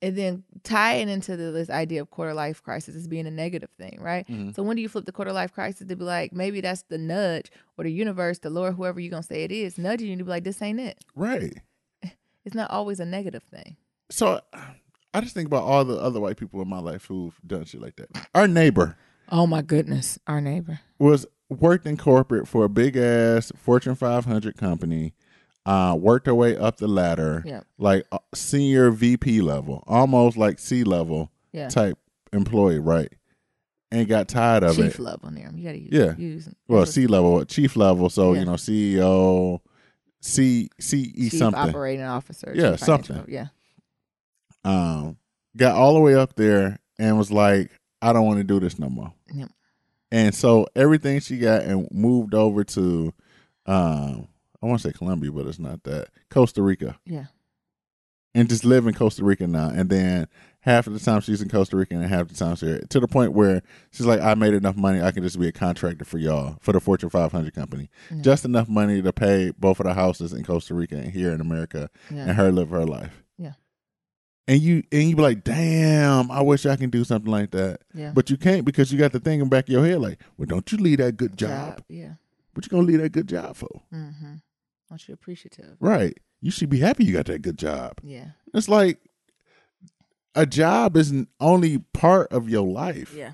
And then tie it into this idea of quarter life crisis as being a negative thing, right? So when do you flip the quarter life crisis to be like, maybe that's the nudge or the universe, the Lord, whoever you're going to say it is, nudging you to be like, this ain't it. Right. It's not always a negative thing. So I just think about all the other white people in my life who've done shit like that. Our neighbor. Oh my goodness. Our neighbor. Worked in corporate for a big ass Fortune 500 company. Worked her way up the ladder, like senior VP level, almost like C level type employee, right? And got tired of chief level near him. You gotta use C level, chief level. So CEO, CE chief something, operating officer, something, yeah. Got all the way up there and was like, I don't want to do this no more. Yep. And so everything she got and moved over to, I want to say Colombia, but it's not that. Costa Rica. Yeah. and just live in Costa Rica now. And then half of the time she's in Costa Rica and half the time she's here. To the point where she's like, I made enough money, I can just be a contractor for y'all, for the Fortune 500 company. Just enough money to pay both of the houses in Costa Rica and here in America, and her live her life. Yeah. And you be like, damn, I wish I can do something like that. Yeah. But you can't, because you got the thing in the back of your head like, well, don't you leave that good job. Yeah. What you going to leave that good job for? Mm-hmm. Aren't you appreciative? Right. You should be happy you got that good job. Yeah. It's like a job isn't only part of your life. Yeah.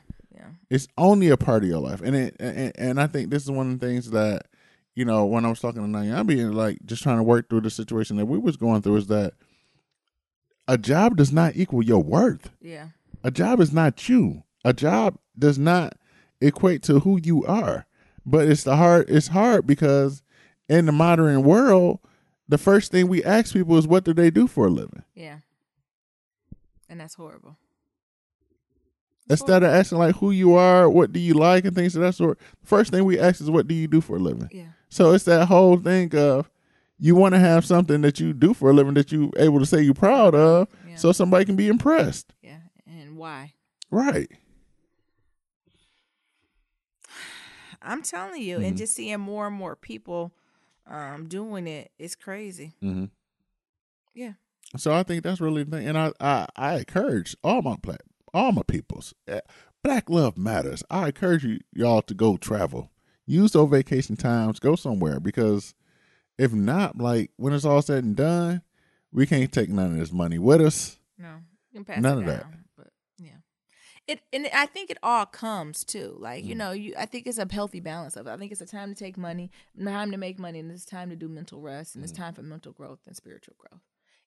It's only a part of your life. And I think this is one of the things that, you know, when I was talking to Nayambi and like just trying to work through the situation that we was going through, is that a job does not equal your worth. Yeah. A job is not you. A job does not equate to who you are. But it's hard because in the modern world, the first thing we ask people is, what do they do for a living? Yeah. And that's horrible. Instead of asking like who you are, what do you like, and things of that sort, the first thing we ask is, what do you do for a living? Yeah. So it's that whole thing of, you want to have something that you do for a living that you're able to say you're proud of, so somebody can be impressed. Yeah. And why? Right. I'm telling you, and just seeing more and more people doing it, it's crazy. Mm-hmm. Yeah. So I think that's really the thing. And I encourage all my peoples. Black love matters. I encourage y'all to go travel. Use those vacation times. Go somewhere, because if not, like when it's all said and done, we can't take none of this money with us. No, you can pass none it of down, that. But yeah, and I think it all comes too. Like I think it's a healthy balance of it. I think it's a time to take money, time to make money, and it's time to do mental rest, and it's time for mental growth and spiritual growth.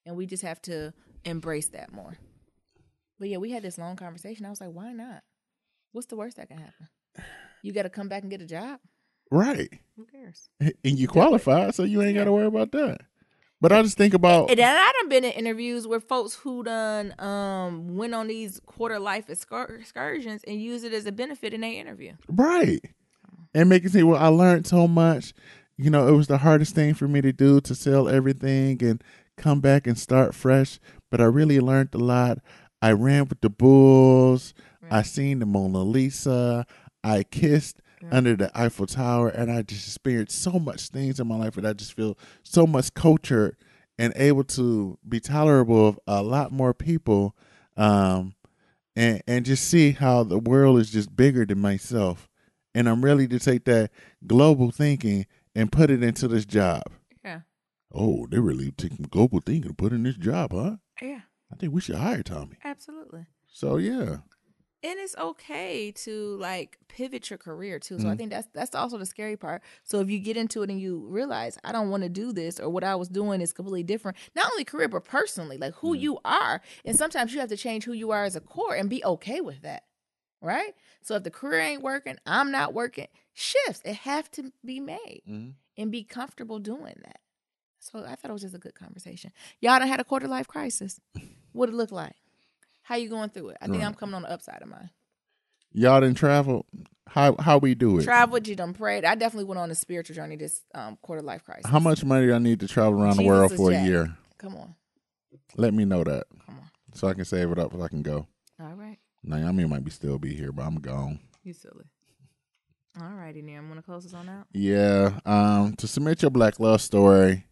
And we just have to embrace that more. But yeah, we had this long conversation. I was like, why not? What's the worst that can happen? You got to come back and get a job. Right. Who cares? And you qualify, so you ain't got to worry about that. But I just think about... And I done been in interviews with folks who done went on these quarter life excursions and use it as a benefit in their interview. Right. And make it say, well, I learned so much. You know, it was the hardest thing for me to do, to sell everything and come back and start fresh. But I really learned a lot. I ran with the bulls. Right. I seen the Mona Lisa. I kissed under the Eiffel Tower, and I just experienced so much things in my life, and I just feel so much cultured and able to be tolerable of a lot more people, and just see how the world is just bigger than myself. And I'm ready to take that global thinking and put it into this job. Yeah. Oh, they really taking global thinking and put in this job, huh? Yeah. I think we should hire Tommy. Absolutely. So, yeah. And it's okay to like pivot your career too. So I think that's also the scary part. So if you get into it and you realize I don't want to do this, or what I was doing is completely different, not only career but personally, like who you are. And sometimes you have to change who you are as a core and be okay with that, right? So if the career ain't working, I'm not working. Shifts, it have to be made and be comfortable doing that. So I thought it was just a good conversation. Y'all done had a quarter life crisis. What it look like? How you going through it? I think I'm coming on the upside of mine. Y'all didn't travel? How we do it? Traveled, you done prayed. I definitely went on a spiritual journey this quarter life crisis. How much money do I need to travel around the world for a year? Come on. Let me know that. Come on. So I can save it up so I can go. All right. Naomi might still be here, but I'm gone. You silly. All righty, Nia. Want to close this on out? Yeah. To submit your Black Love story,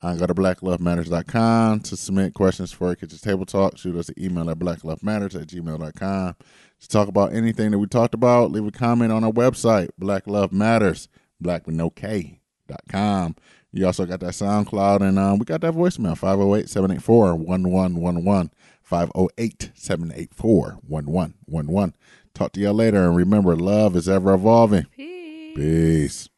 go to blacklovematters.com to submit questions for Kitchen Table Talk. Shoot us an email at blacklovematters@gmail.com. To talk about anything that we talked about, leave a comment on our website, Black Love Matters, black with no K.com. You also got that SoundCloud, and we got that voicemail, 508-784-1111, 508-784-1111. Talk to y'all later, and remember, love is ever evolving. Peace. Peace.